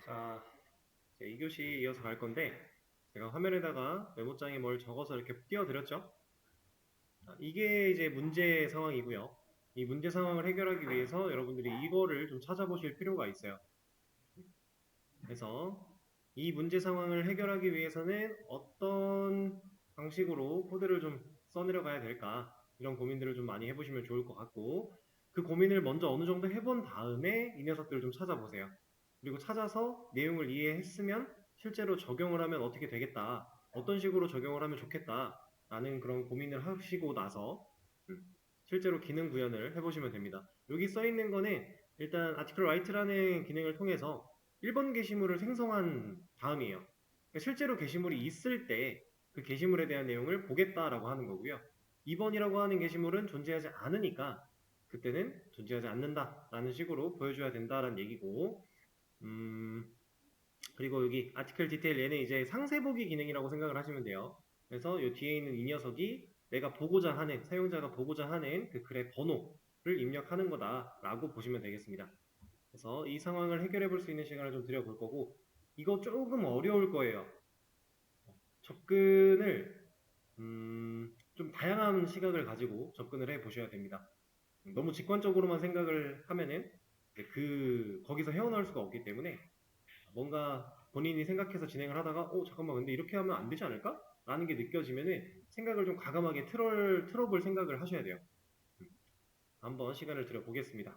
자, 이제 2교시 이어서 갈 건데 제가 화면에다가 메모장에 뭘 적어서 이렇게 띄워드렸죠. 이게 이제 문제 상황이고요. 이 문제 상황을 해결하기 위해서 여러분들이 이거를 좀 찾아보실 필요가 있어요. 그래서 이 문제 상황을 해결하기 위해서는 어떤 방식으로 코드를 좀 써내려가야 될까, 이런 고민들을 좀 많이 해보시면 좋을 것 같고, 그 고민을 먼저 어느 정도 해본 다음에 이 녀석들을 좀 찾아보세요. 그리고 찾아서 내용을 이해했으면 실제로 적용을 하면 어떻게 되겠다, 어떤 식으로 적용을 하면 좋겠다 라는 그런 고민을 하시고 나서 실제로 기능 구현을 해보시면 됩니다. 여기 써있는 거는 일단 article write라는 기능을 통해서 1번 게시물을 생성한 다음이에요. 그러니까 실제로 게시물이 있을 때 그 게시물에 대한 내용을 보겠다라고 하는 거고요. 2번이라고 하는 게시물은 존재하지 않으니까 그때는 존재하지 않는다라는 식으로 보여줘야 된다라는 얘기고, 그리고 여기 아티클 디테일 얘는 이제 상세 보기 기능이라고 생각을 하시면 돼요. 그래서 이 뒤에 있는 이 녀석이 내가 보고자 하는, 사용자가 보고자 하는 그 글의 번호를 입력하는 거다라고 보시면 되겠습니다. 그래서 이 상황을 해결해 볼 수 있는 시간을 좀 드려볼 거고, 이거 조금 어려울 거예요. 접근을 좀 다양한 시각을 가지고 접근을 해 보셔야 됩니다. 너무 직관적으로만 생각을 하면은 거기서 헤어나올 수가 없기 때문에 뭔가 본인이 생각해서 진행을 하다가 잠깐만 근데 이렇게 하면 안 되지 않을까? 라는 게 느껴지면은 생각을 좀 과감하게 틀어볼 생각을 하셔야 돼요. 한번 시간을 들여보겠습니다.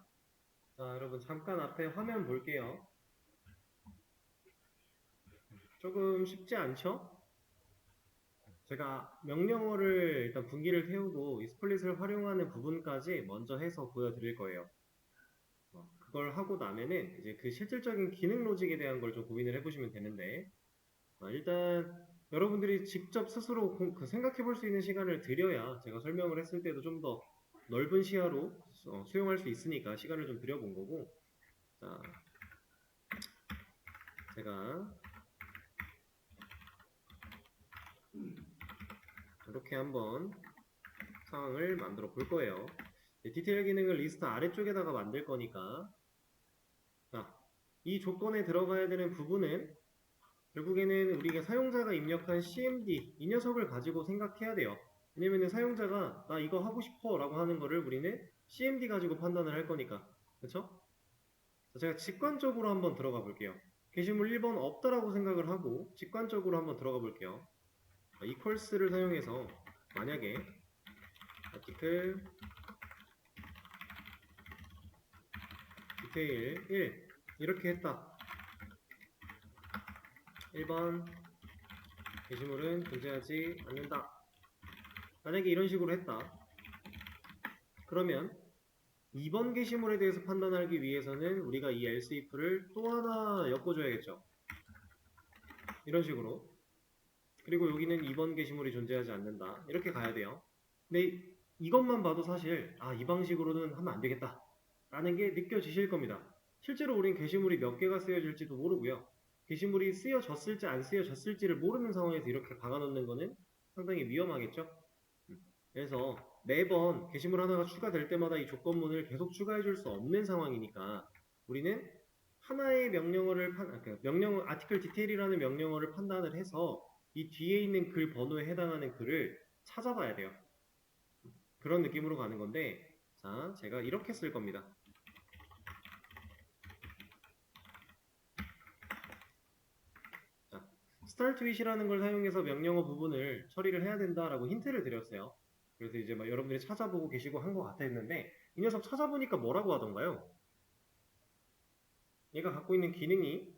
자, 여러분 잠깐 앞에 화면 볼게요. 조금 쉽지 않죠? 제가 명령어를 일단 분기를 태우고 이 스플릿을 활용하는 부분까지 먼저 해서 보여드릴 거예요. 그걸 하고 나면은 이제 그 실질적인 기능 로직에 대한 걸 좀 고민을 해보시면 되는데, 일단 여러분들이 직접 스스로 생각해 볼 수 있는 시간을 드려야 제가 설명을 했을 때도 좀 더 넓은 시야로 수용할 수 있으니까 시간을 좀 드려본 거고, 자, 제가 이렇게 한번 상황을 만들어 볼 거예요. 디테일 기능을 리스트 아래쪽에다가 만들 거니까, 자, 이 조건에 들어가야 되는 부분은 결국에는 우리가 사용자가 입력한 cmd 이 녀석을 가지고 생각해야 돼요. 왜냐면은 사용자가 나 이거 하고 싶어 라고 하는 거를 우리는 cmd 가지고 판단을 할 거니까. 그쵸? 제가 직관적으로 한번 들어가 볼게요. 게시물 1번 없다라고 생각을 하고 직관적으로 한번 들어가 볼게요. equals를 사용해서 만약에 article detail 1 이렇게 했다. 1번 게시물은 존재하지 않는다. 만약에 이런 식으로 했다. 그러면 2번 게시물에 대해서 판단하기 위해서는 우리가 이 else if를 또 하나 엮어줘야겠죠. 이런 식으로. 그리고 여기는 2번 게시물이 존재하지 않는다. 이렇게 가야 돼요. 근데 이것만 봐도 사실 이 방식으로는 하면 안 되겠다 라는 게 느껴지실 겁니다. 실제로 우린 게시물이 몇 개가 쓰여질지도 모르고요. 게시물이 쓰여졌을지 안 쓰여졌을지를 모르는 상황에서 이렇게 박아놓는 거는 상당히 위험하겠죠. 그래서 매번 게시물 하나가 추가될 때마다 이 조건문을 계속 추가해 줄 수 없는 상황이니까 우리는 하나의 명령어를 아티클 디테일이라는 명령어를 판단을 해서 이 뒤에 있는 글 번호에 해당하는 글을 찾아봐야 돼요. 그런 느낌으로 가는 건데, 자, 제가 이렇게 쓸 겁니다. 자, start with이라는 걸 사용해서 명령어 부분을 처리를 해야 된다라고 힌트를 드렸어요. 그래서 이제 막 여러분들이 찾아보고 계시고 한 것 같았는데, 이 녀석 찾아보니까 뭐라고 하던가요? 얘가 갖고 있는 기능이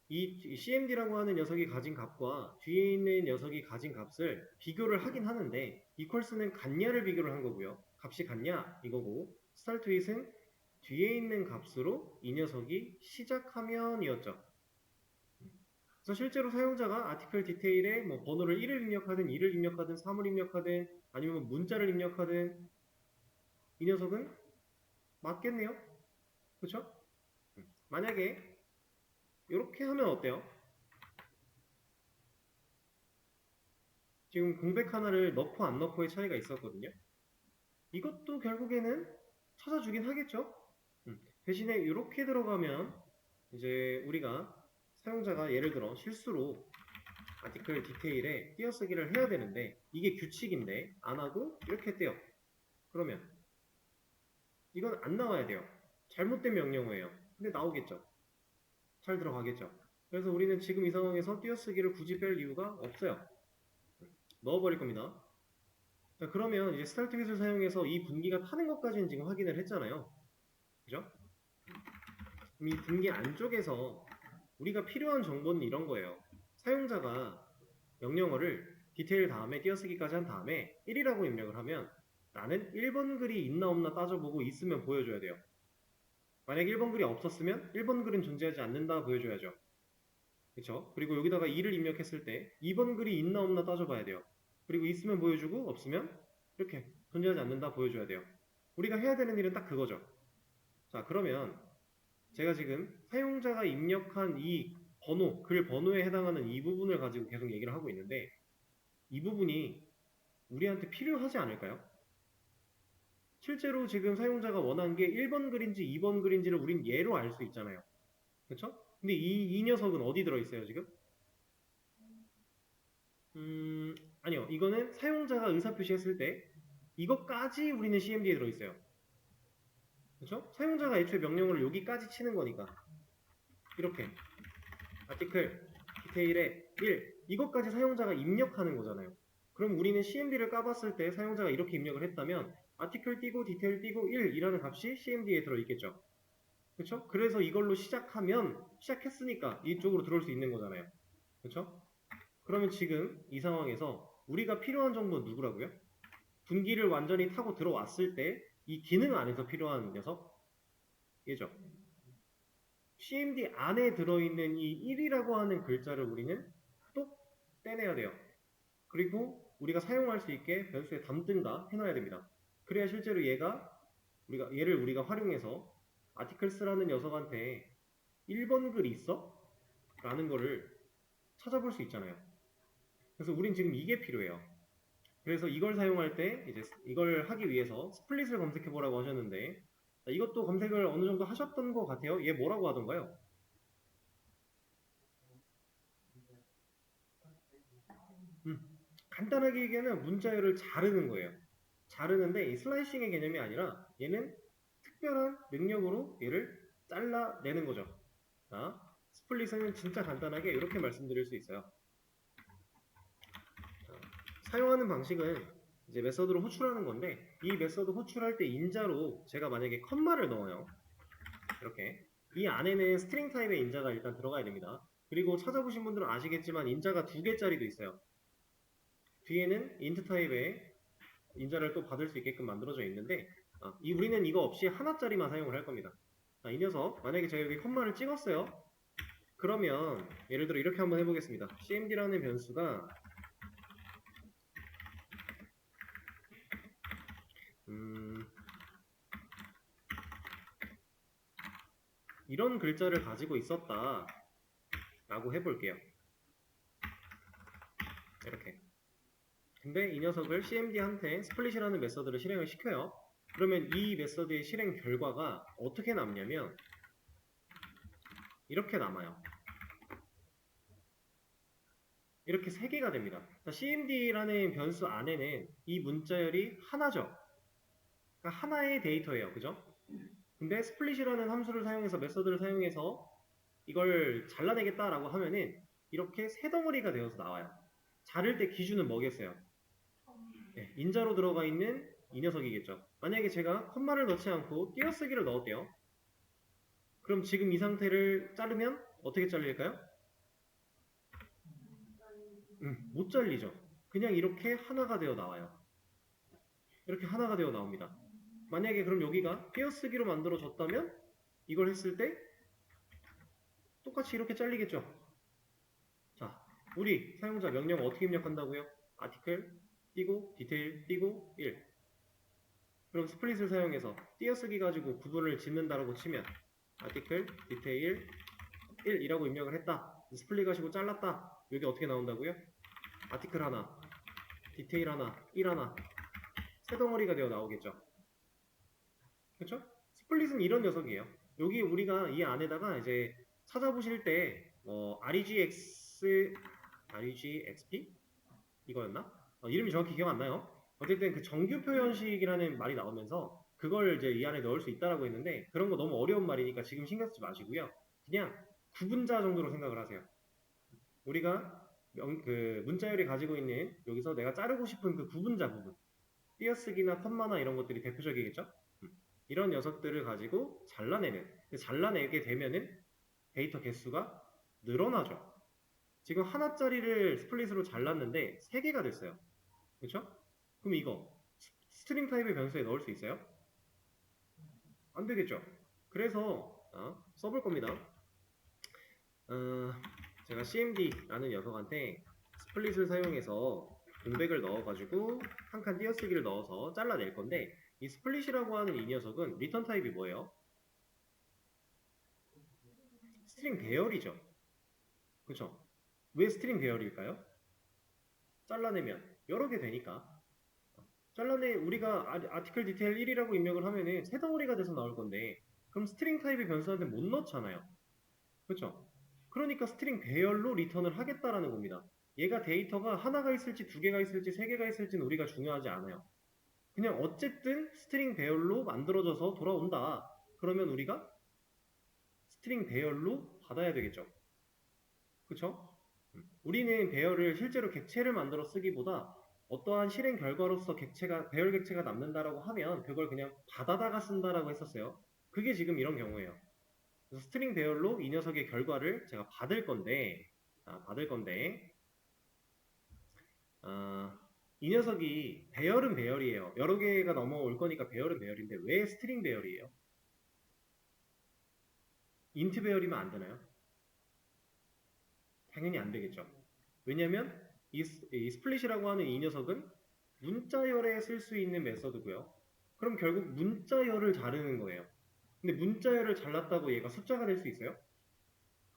이 cmd라고 하는 녀석이 가진 값과 뒤에 있는 녀석이 가진 값을 비교를 하긴 하는데 equals는 같냐를 비교를 한 거고요. 값이 같냐 이거고 start with은 뒤에 있는 값으로 이 녀석이 시작하면이었죠. 그래서 실제로 사용자가 아티클 디테일에 뭐 번호를 1을 입력하든 2를 입력하든 3을 입력하든 아니면 문자를 입력하든 이 녀석은 맞겠네요. 그렇죠? 만약에 이렇게 하면 어때요? 지금 공백 하나를 넣고 안 넣고의 차이가 있었거든요. 이것도 결국에는 찾아주긴 하겠죠. 대신에 이렇게 들어가면 이제 우리가 사용자가 예를 들어 실수로 아티클 디테일에 띄어쓰기를 해야 되는데 이게 규칙인데 안 하고 이렇게 했대요. 그러면 이건 안 나와야 돼요. 잘못된 명령어예요. 근데 나오겠죠. 잘 들어가겠죠. 그래서 우리는 지금 이 상황에서 띄어쓰기를 굳이 뺄 이유가 없어요. 넣어버릴 겁니다. 자, 그러면 이제 스타트 깃을 사용해서 이 분기가 타는 것까지는 지금 확인을 했잖아요. 그죠? 그럼 이 분기 안쪽에서 우리가 필요한 정보는 이런 거예요. 사용자가 명령어를 디테일 다음에 띄어쓰기까지 한 다음에 1이라고 입력을 하면 나는 1번 글이 있나 없나 따져보고 있으면 보여줘야 돼요. 만약 1번 글이 없었으면 1번 글은 존재하지 않는다 보여줘야죠. 그쵸? 그리고 여기다가 2를 입력했을 때 2번 글이 있나 없나 따져봐야 돼요. 그리고 있으면 보여주고 없으면 이렇게 존재하지 않는다 보여줘야 돼요. 우리가 해야 되는 일은 딱 그거죠. 자, 그러면 제가 지금 사용자가 입력한 이 번호, 글 번호에 해당하는 이 부분을 가지고 계속 얘기를 하고 있는데 이 부분이 우리한테 필요하지 않을까요? 실제로 지금 사용자가 원한 게 1번 글인지 2번 글인지를 우린 예로 알 수 있잖아요. 그쵸? 근데 이 녀석은 어디 들어있어요, 지금? 아니요. 이거는 사용자가 의사표시 했을 때 이것까지 우리는 CMD에 들어있어요. 그쵸? 사용자가 애초에 명령어를 여기까지 치는 거니까 이렇게 아티클 디테일에 1 이것까지 사용자가 입력하는 거잖아요. 그럼 우리는 CMD를 까봤을 때 사용자가 이렇게 입력을 했다면 아티클 띄고 디테일 띄고 1이라는 값이 CMD에 들어있겠죠. 그쵸? 그래서 이걸로 시작하면 시작했으니까 이쪽으로 들어올 수 있는 거잖아요. 그쵸? 그러면 지금 이 상황에서 우리가 필요한 정보는 누구라고요? 분기를 완전히 타고 들어왔을 때 이 기능 안에서 필요한 녀석? 얘죠. CMD 안에 들어있는 이 1이라고 하는 글자를 우리는 또 떼내야 돼요. 그리고 우리가 사용할 수 있게 변수에 담든가 해놔야 됩니다. 그래야 실제로 얘를 우리가 활용해서 아티클스라는 녀석한테 1번 글 있어? 라는 거를 찾아볼 수 있잖아요. 그래서 우린 지금 이게 필요해요. 그래서 이걸 사용할 때 이제 이걸 하기 위해서 스플릿을 검색해 보라고 하셨는데 이것도 검색을 어느 정도 하셨던 것 같아요. 얘 뭐라고 하던가요? 간단하게 얘기하면 문자열을 자르는 거예요. 자르는데 이 슬라이싱의 개념이 아니라 얘는 특별한 능력으로 얘를 잘라내는 거죠. 자, 스플릿은 진짜 간단하게 이렇게 말씀드릴 수 있어요. 자, 사용하는 방식은 이제 메서드로 호출하는 건데 이 메서드 호출할 때 인자로 제가 만약에 컴마를 넣어요. 이렇게 이 안에는 스트링 타입의 인자가 일단 들어가야 됩니다. 그리고 찾아보신 분들은 아시겠지만 인자가 2개짜리도 있어요. 뒤에는 인트 타입의 인자를 또 받을 수 있게끔 만들어져 있는데 우리는 이거 없이 하나짜리만 사용을 할 겁니다. 이 녀석 만약에 제가 여기 컴마를 찍었어요. 그러면 예를 들어 이렇게 한번 해보겠습니다. cmd라는 변수가 이런 글자를 가지고 있었다 라고 해볼게요. 이렇게. 근데 이 녀석을 cmd한테 스플릿이라는 메서드를 실행을 시켜요. 그러면 이 메서드의 실행 결과가 어떻게 남냐면 이렇게 남아요. 이렇게 3개가 됩니다. cmd라는 변수 안에는 이 문자열이 하나죠. 그러니까 하나의 데이터예요. 그죠? 근데 스플릿이라는 함수를 사용해서 메서드를 사용해서 이걸 잘라내겠다라고 하면은 이렇게 세 덩어리가 되어서 나와요. 자를 때 기준은 뭐겠어요? 네, 인자로 들어가 있는 이 녀석이겠죠. 만약에 제가 컴마를 넣지 않고 띄어쓰기를 넣었대요. 그럼 지금 이 상태를 자르면 어떻게 잘릴까요? 못 잘리죠. 그냥 이렇게 하나가 되어 나와요. 이렇게 하나가 되어 나옵니다. 만약에 그럼 여기가 띄어쓰기로 만들어졌다면 이걸 했을 때 똑같이 이렇게 잘리겠죠. 자, 우리 사용자 명령 어떻게 입력한다고요? 아티클 띄고 디테일 띄고 1. 그럼 스플릿을 사용해서 띄어쓰기 가지고 구분을 짓는다라고 치면 아티클 디테일 1이라고 입력을 했다. 스플릿 가지고 잘랐다. 여기 어떻게 나온다고요? 아티클 하나, 디테일 하나, 1 하나 세 덩어리가 되어 나오겠죠. 그렇죠? 스플릿은 이런 녀석이에요. 여기 우리가 이 안에다가 이제 찾아보실 때 regxp 이거였나? 이름이 정확히 기억 안 나요. 어쨌든 그 정규 표현식이라는 말이 나오면서 그걸 이제 이 안에 넣을 수 있다라고 했는데 그런 거 너무 어려운 말이니까 지금 신경 쓰지 마시고요. 그냥 구분자 정도로 생각을 하세요. 우리가 그 문자열이 가지고 있는 여기서 내가 자르고 싶은 그 구분자 부분 띄어쓰기나 컴마나 이런 것들이 대표적이겠죠? 이런 녀석들을 가지고 잘라내게 되면은 데이터 개수가 늘어나죠. 지금 하나짜리를 스플릿으로 잘랐는데 3개가 됐어요. 그렇죠? 그럼 이거 스트링 타입의 변수에 넣을 수 있어요? 안 되겠죠? 그래서 써볼 겁니다. 제가 cmd라는 녀석한테 스플릿을 사용해서 공백을 넣어가지고 한 칸 띄어쓰기를 넣어서 잘라낼 건데 이 스플릿이라고 하는 이 녀석은 리턴 타입이 뭐예요? 스트링 배열이죠. 그쵸? 왜 스트링 배열일까요? 잘라내면 여러 개 되니까. 우리가 아티클 디테일 1이라고 입력을 하면은 세 덩어리가 돼서 나올 건데 그럼 스트링 타입의 변수한테 못 넣잖아요. 그쵸? 그러니까 스트링 배열로 리턴을 하겠다라는 겁니다. 얘가 데이터가 하나가 있을지 두 개가 있을지 세 개가 있을지는 우리가 중요하지 않아요. 그냥 어쨌든 스트링 배열로 만들어져서 돌아온다. 그러면 우리가 스트링 배열로 받아야 되겠죠. 그쵸? 우리는 배열을 실제로 객체를 만들어 쓰기보다 어떠한 실행 결과로서 배열 객체가 남는다라고 하면 그걸 그냥 받아다가 쓴다라고 했었어요. 그게 지금 이런 경우예요. 그래서 스트링 배열로 이 녀석의 결과를 제가 받을 건데, 이 녀석이 배열은 배열이에요. 여러 개가 넘어올 거니까 배열은 배열인데 왜 스트링 배열이에요? 인트 배열이면 안 되나요? 당연히 안 되겠죠. 왜냐면 이 스플릿이라고 하는 이 녀석은 문자열에 쓸 수 있는 메서드고요. 그럼 결국 문자열을 자르는 거예요. 근데 문자열을 잘랐다고 얘가 숫자가 될 수 있어요?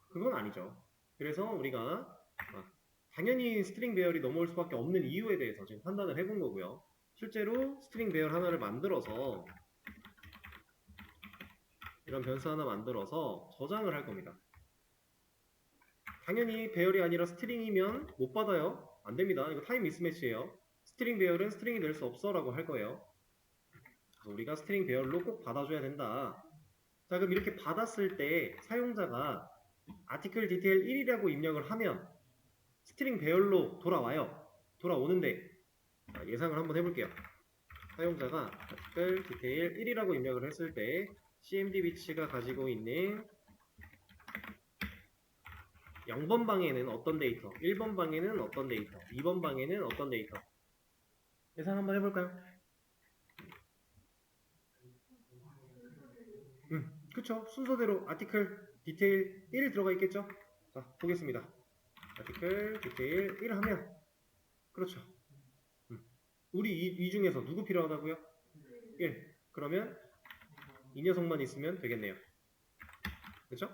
그건 아니죠. 그래서 우리가 당연히 스트링 배열이 넘어올 수밖에 없는 이유에 대해서 지금 판단을 해본 거고요. 실제로 스트링 배열 하나를 만들어서 이런 변수 하나 만들어서 저장을 할 겁니다. 당연히 배열이 아니라 스트링이면 못 받아요. 안 됩니다. 이거 타임 미스매치예요. 스트링 배열은 스트링이 될 수 없어 라고 할 거예요. 그래서 우리가 스트링 배열로 꼭 받아줘야 된다. 자, 그럼 이렇게 받았을 때 사용자가 아티클 디테일 1이라고 입력을 하면 스트링 배열로 돌아오는데 예상을 한번 해볼게요. 사용자가 아티클 디테일 1이라고 입력을 했을 때 cmd 비치가 가지고 있는 0번 방에는 어떤 데이터, 1번 방에는 어떤 데이터, 2번 방에는 어떤 데이터 예상 한번 해볼까요? 그쵸. 순서대로 아티클 디테일 1 들어가 있겠죠? 자, 보겠습니다. 아티클 디테일 1 하면 그렇죠. 우리 이 중에서 누구 필요하다고요? 1. 그러면 이 녀석만 있으면 되겠네요. 그쵸?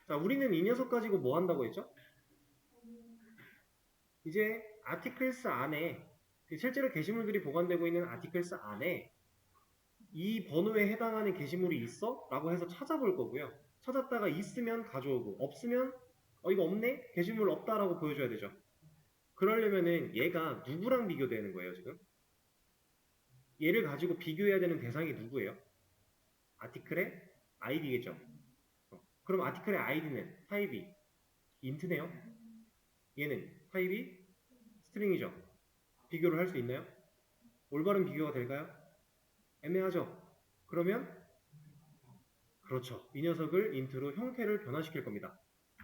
자, 우리는 이 녀석 가지고 뭐 한다고 했죠? 이제 아티클스 안에 실제로 게시물들이 보관되고 있는 아티클스 안에 이 번호에 해당하는 게시물이 있어? 라고 해서 찾아볼 거고요. 찾았다가 있으면 가져오고 없으면 이거 없네? 게시물 없다라고 보여줘야 되죠. 그러려면은 얘가 누구랑 비교되는 거예요 지금? 얘를 가지고 비교해야 되는 대상이 누구예요? 아티클의 아이디겠죠. 그럼 아티클의 아이디는 타입이 인트네요. 얘는 타입이 스트링이죠. 비교를 할 수 있나요? 올바른 비교가 될까요? 애매하죠. 그러면 그렇죠. 이 녀석을 인트로 형태를 변화시킬 겁니다.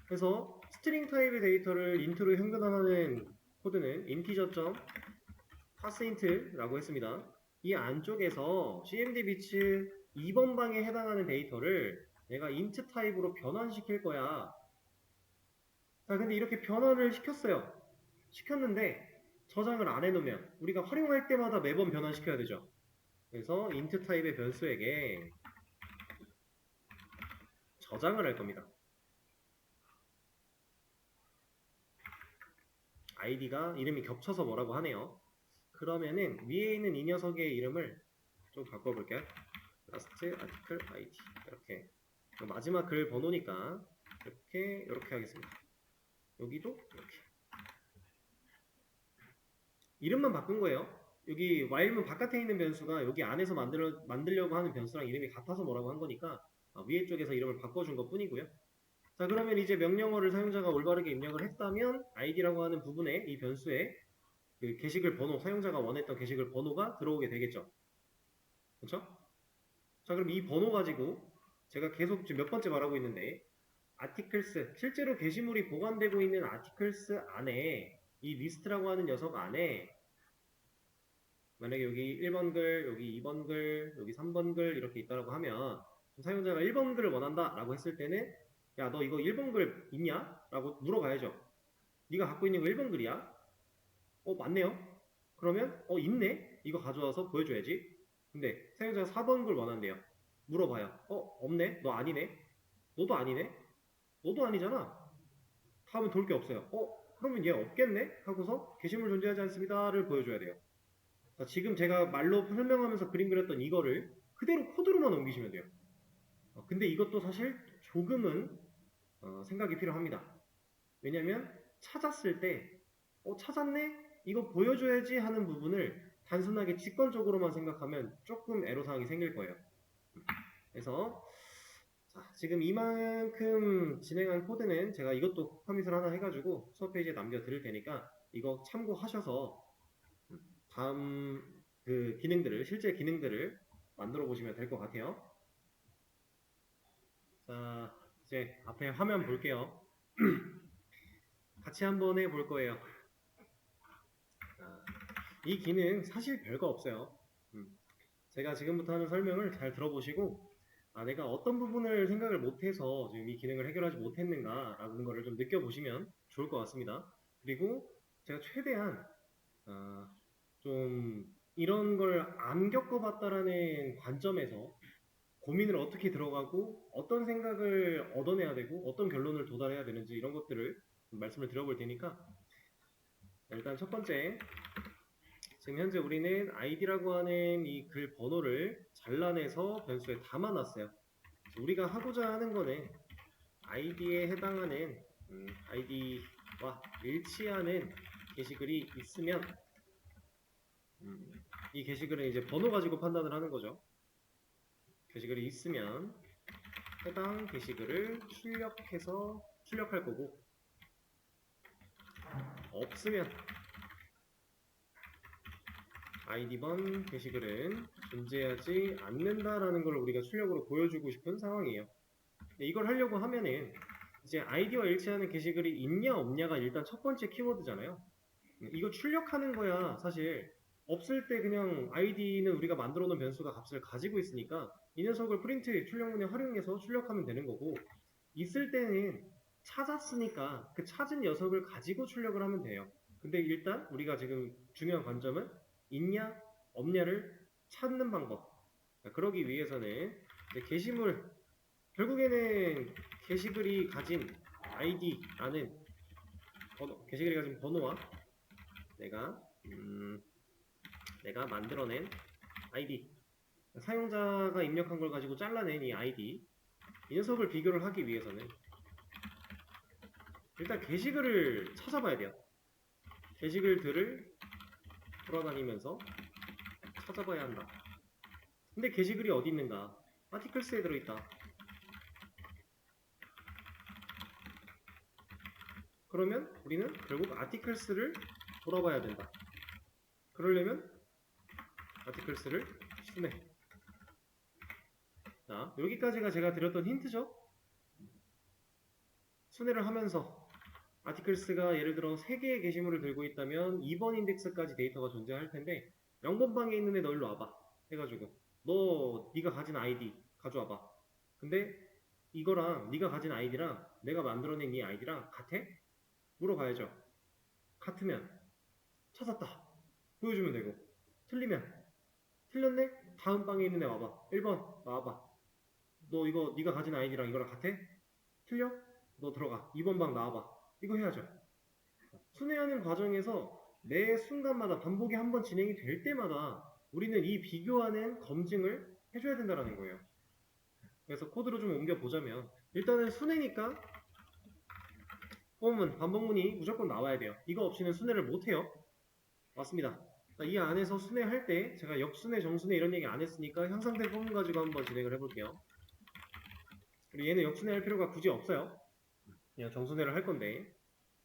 그래서 스트링 타입의 데이터를 인트로 형변하는 코드는 integer.parseInt라고 했습니다. 이 안쪽에서 cmd 비츠 2번 방에 해당하는 데이터를 내가 int 타입으로 변환시킬 거야. 자, 근데 이렇게 변환을 시켰는데 저장을 안 해놓으면 우리가 활용할 때마다 매번 변환시켜야 되죠. 그래서 int 타입의 변수에게 저장을 할 겁니다. 아이디가 이름이 겹쳐서 뭐라고 하네요. 그러면은 위에 있는 이 녀석의 이름을 좀 바꿔볼게요. last article id 이렇게 마지막 글 번호니까 이렇게 하겠습니다. 여기도 이렇게. 이름만 바꾼 거예요. 여기 while문 바깥에 있는 변수가 여기 안에서 만들려고 하는 변수랑 이름이 같아서 뭐라고 한 거니까 위에 쪽에서 이름을 바꿔준 것 뿐이고요. 자, 그러면 이제 명령어를 사용자가 올바르게 입력을 했다면 id라고 하는 부분에 이 변수에 그 게시글 번호, 사용자가 원했던 게시글 번호가 들어오게 되겠죠. 그렇죠? 자, 그럼 이 번호 가지고 제가 계속 지금 몇 번째 말하고 있는데 articles, 실제로 게시물이 보관되고 있는 articles 안에 이 list라고 하는 녀석 안에 만약에 여기 1번 글, 여기 2번 글, 여기 3번 글 이렇게 있다라고 하면 사용자가 1번 글을 원한다 라고 했을 때는 야, 너 이거 1번 글 있냐? 라고 물어봐야죠. 네가 갖고 있는 거 1번 글이야? 맞네요. 그러면 있네? 이거 가져와서 보여줘야지. 근데 사용자가 4번 글 원한대요. 물어봐요. 없네? 너 아니네? 너도 아니네? 너도 아니잖아. 다음은 돌 게 없어요. 그러면 얘 없겠네? 하고서 게시물 존재하지 않습니다를 보여줘야 돼요. 자, 지금 제가 말로 설명하면서 그림 그렸던 이거를 그대로 코드로만 옮기시면 돼요. 근데 이것도 사실 조금은 생각이 필요합니다. 왜냐면 찾았을 때 찾았네? 이거 보여줘야지 하는 부분을 단순하게 직관적으로만 생각하면 조금 애로사항이 생길 거예요. 그래서 자, 지금 이만큼 진행한 코드는 제가 이것도 커밋을 하나 해가지고 수업 페이지에 남겨드릴 테니까 이거 참고하셔서 다음 그 기능들을, 실제 기능들을 만들어 보시면 될 것 같아요. 자, 이제 앞에 화면 볼게요. 같이 한번 해볼 거예요. 이 기능 사실 별거 없어요. 제가 지금부터 하는 설명을 잘 들어보시고 내가 어떤 부분을 생각을 못해서 지금 이 기능을 해결하지 못했는가 라는 거를 좀 느껴보시면 좋을 것 같습니다. 그리고 제가 최대한 좀 이런 걸 안 겪어봤다라는 관점에서 고민을 어떻게 들어가고 어떤 생각을 얻어내야 되고 어떤 결론을 도달해야 되는지 이런 것들을 말씀을 드려볼 테니까 일단 첫 번째, 지금 현재 우리는 id라고 하는 이 글 번호를 잘라내서 변수에 담아놨어요. 우리가 하고자 하는 거는 id에 해당하는 id와 일치하는 게시글이 있으면 이 게시글은 이제 번호 가지고 판단을 하는 거죠. 게시글이 있으면 해당 게시글을 출력할 거고 없으면 id번 게시글은 존재하지 않는다라는 걸 우리가 출력으로 보여주고 싶은 상황이에요. 이걸 하려고 하면은 이제 id와 일치하는 게시글이 있냐 없냐가 일단 첫 번째 키워드잖아요. 이거 출력하는 거야. 사실 없을 때 그냥 id는 우리가 만들어 놓은 변수가 값을 가지고 있으니까 이 녀석을 프린트 출력문에 활용해서 출력하면 되는 거고, 있을 때는 찾았으니까 그 찾은 녀석을 가지고 출력을 하면 돼요. 근데 일단 우리가 지금 중요한 관점은 있냐 없냐를 찾는 방법. 그러기 위해서는 게시물, 결국에는 게시글이 가진 id라는 게시글이 가진 번호와 내가 만들어낸 id, 사용자가 입력한 걸 가지고 잘라낸 이 id, 이 녀석을 비교를 하기 위해서는 일단 게시글을 찾아봐야 돼요. 게시글들을 돌아다니면서 찾아봐야 한다. 근데 게시글이 어디 있는가? 아티클스에 들어있다. 그러면 우리는 결국 아티클스를 돌아봐야 된다. 그러려면 아티클스를 순회. 자, 여기까지가 제가 드렸던 힌트죠? 순회를 하면서 아티클스가 예를 들어 3개의 게시물을 들고 있다면 2번 인덱스까지 데이터가 존재할 텐데 0번 방에 있는 애 너 일로 와봐 해가지고 네가 가진 아이디 가져와봐. 근데 이거랑 네가 가진 아이디랑 내가 만들어낸 이 아이디랑 같아? 물어봐야죠. 같으면 찾았다 보여주면 되고, 틀리면 틀렸네? 다음 방에 있는 애 와봐. 1번 나와봐. 너 이거 네가 가진 아이디랑 이거랑 같아? 틀려? 너 들어가. 2번 방 나와봐. 이거 해야죠. 순회하는 과정에서 매 순간마다 반복이 한 번 진행이 될 때마다 우리는 이 비교하는 검증을 해줘야 된다는 거예요. 그래서 코드로 좀 옮겨보자면 일단은 순회니까 뽑으면 반복문이 무조건 나와야 돼요. 이거 없이는 순회를 못해요. 맞습니다. 이 안에서 순회할 때 제가 역순회, 정순회 이런 얘기 안 했으니까 향상된 포문 가지고 한번 진행을 해볼게요. 그리고 얘는 역순회 할 필요가 굳이 없어요. 그냥 정순회를 할 건데,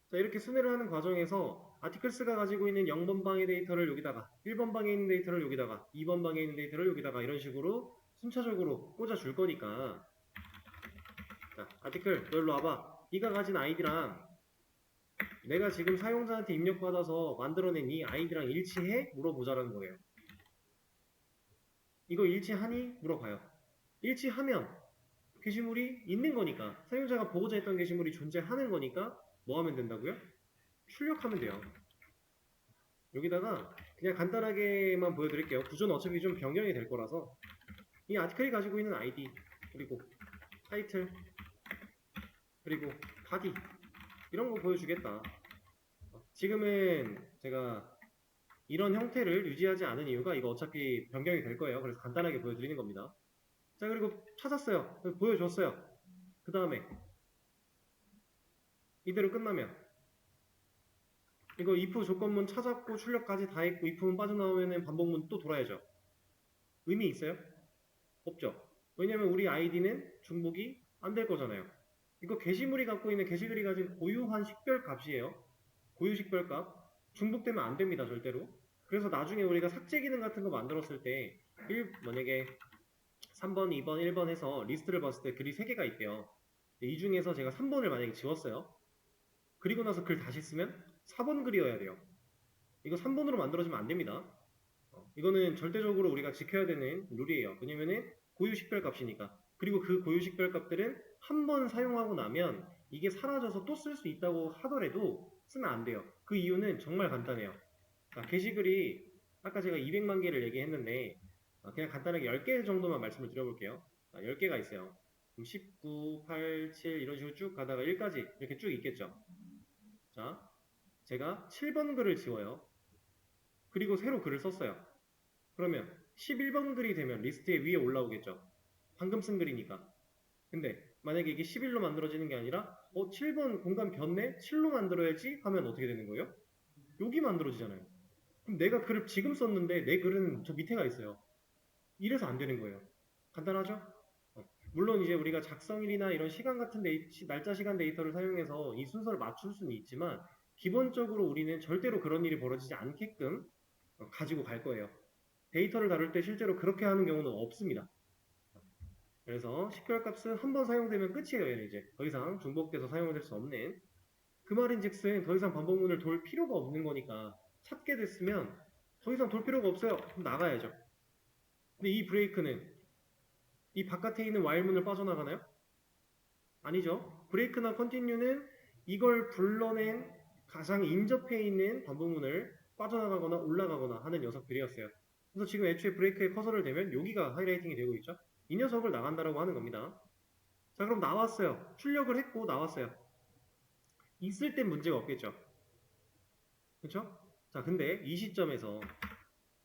자, 이렇게 순회를 하는 과정에서 아티클스가 가지고 있는 0번 방의 데이터를 여기다가 1번 방에 있는 데이터를 여기다가 2번 방에 있는 데이터를 여기다가 이런 식으로 순차적으로 꽂아줄 거니까, 자, 아티클 너 일로 와봐. 네가 가진 아이디랑 내가 지금 사용자한테 입력받아서 만들어낸 이 아이디랑 일치해? 물어보자라는 거예요. 이거 일치하니? 물어봐요. 일치하면 게시물이 있는 거니까, 사용자가 보고자 했던 게시물이 존재하는 거니까 뭐 하면 된다고요? 출력하면 돼요. 여기다가 그냥 간단하게만 보여드릴게요. 구조는 어차피 좀 변경이 될 거라서 이 아티클이 가지고 있는 아이디, 그리고 타이틀, 그리고 바디 이런 거 보여주겠다. 지금은 제가 이런 형태를 유지하지 않은 이유가 이거 어차피 변경이 될 거예요. 그래서 간단하게 보여드리는 겁니다. 자, 그리고 찾았어요. 보여줬어요. 그 다음에 이대로 끝나면 이거 if 조건문 찾았고 출력까지 다 했고 if문 빠져나오면 반복문 또 돌아야죠. 의미 있어요? 없죠. 왜냐면 우리 아이디는 중복이 안 될 거잖아요. 이거 게시물이 갖고 있는 게시글이 가진 고유한 식별 값이에요. 고유 식별 값. 중복되면 안 됩니다, 절대로. 그래서 나중에 우리가 삭제 기능 같은 거 만들었을 때 만약에 3번, 2번, 1번 해서 리스트를 봤을 때 글이 3개가 있대요. 이 중에서 제가 3번을 만약에 지웠어요. 그리고 나서 글 다시 쓰면 4번 글이어야 돼요. 이거 3번으로 만들어지면 안 됩니다. 이거는 절대적으로 우리가 지켜야 되는 룰이에요. 왜냐면은 고유 식별 값이니까. 그리고 그 고유 식별 값들은 한 번 사용하고 나면 이게 사라져서 또 쓸 수 있다고 하더라도 쓰면 안 돼요. 그 이유는 정말 간단해요. 게시글이 아까 제가 200만 개를 얘기했는데 그냥 간단하게 10개 정도만 말씀을 드려볼게요. 10개가 있어요. 19, 8, 7 이런 식으로 쭉 가다가 1까지 이렇게 쭉 있겠죠. 자, 제가 7번 글을 지워요. 그리고 새로 글을 썼어요. 그러면 11번 글이 되면 리스트에 위에 올라오겠죠. 방금 쓴 글이니까. 근데 만약에 이게 11로 만들어지는 게 아니라 7번 공간 변네? 7로 만들어야지 하면 어떻게 되는 거예요? 여기 만들어지잖아요. 그럼 내가 글을 지금 썼는데 내 글은 저 밑에가 있어요. 이래서 안 되는 거예요. 간단하죠? 물론 이제 우리가 작성일이나 이런 시간 같은 날짜 시간 데이터를 사용해서 이 순서를 맞출 수는 있지만 기본적으로 우리는 절대로 그런 일이 벌어지지 않게끔 가지고 갈 거예요. 데이터를 다룰 때 실제로 그렇게 하는 경우는 없습니다. 그래서 식별값은 한 번 사용되면 끝이에요. 얘는 이제 더 이상 중복돼서 사용될 수 없는, 그 말인즉슨 더 이상 반복문을 돌 필요가 없는 거니까 찾게 됐으면 더 이상 돌 필요가 없어요. 그럼 나가야죠. 근데 이 브레이크는 이 바깥에 있는 while문을 빠져나가나요? 아니죠. 브레이크나 컨티뉴는 이걸 불러낸 가장 인접해 있는 반복문을 빠져나가거나 올라가거나 하는 녀석들이었어요. 그래서 지금 애초에 브레이크에 커서를 대면 여기가 하이라이팅이 되고 있죠. 이 녀석을 나간다라고 하는 겁니다. 자, 그럼 나왔어요. 출력을 했고 나왔어요. 있을 땐 문제가 없겠죠. 그렇죠? 자, 근데 이 시점에서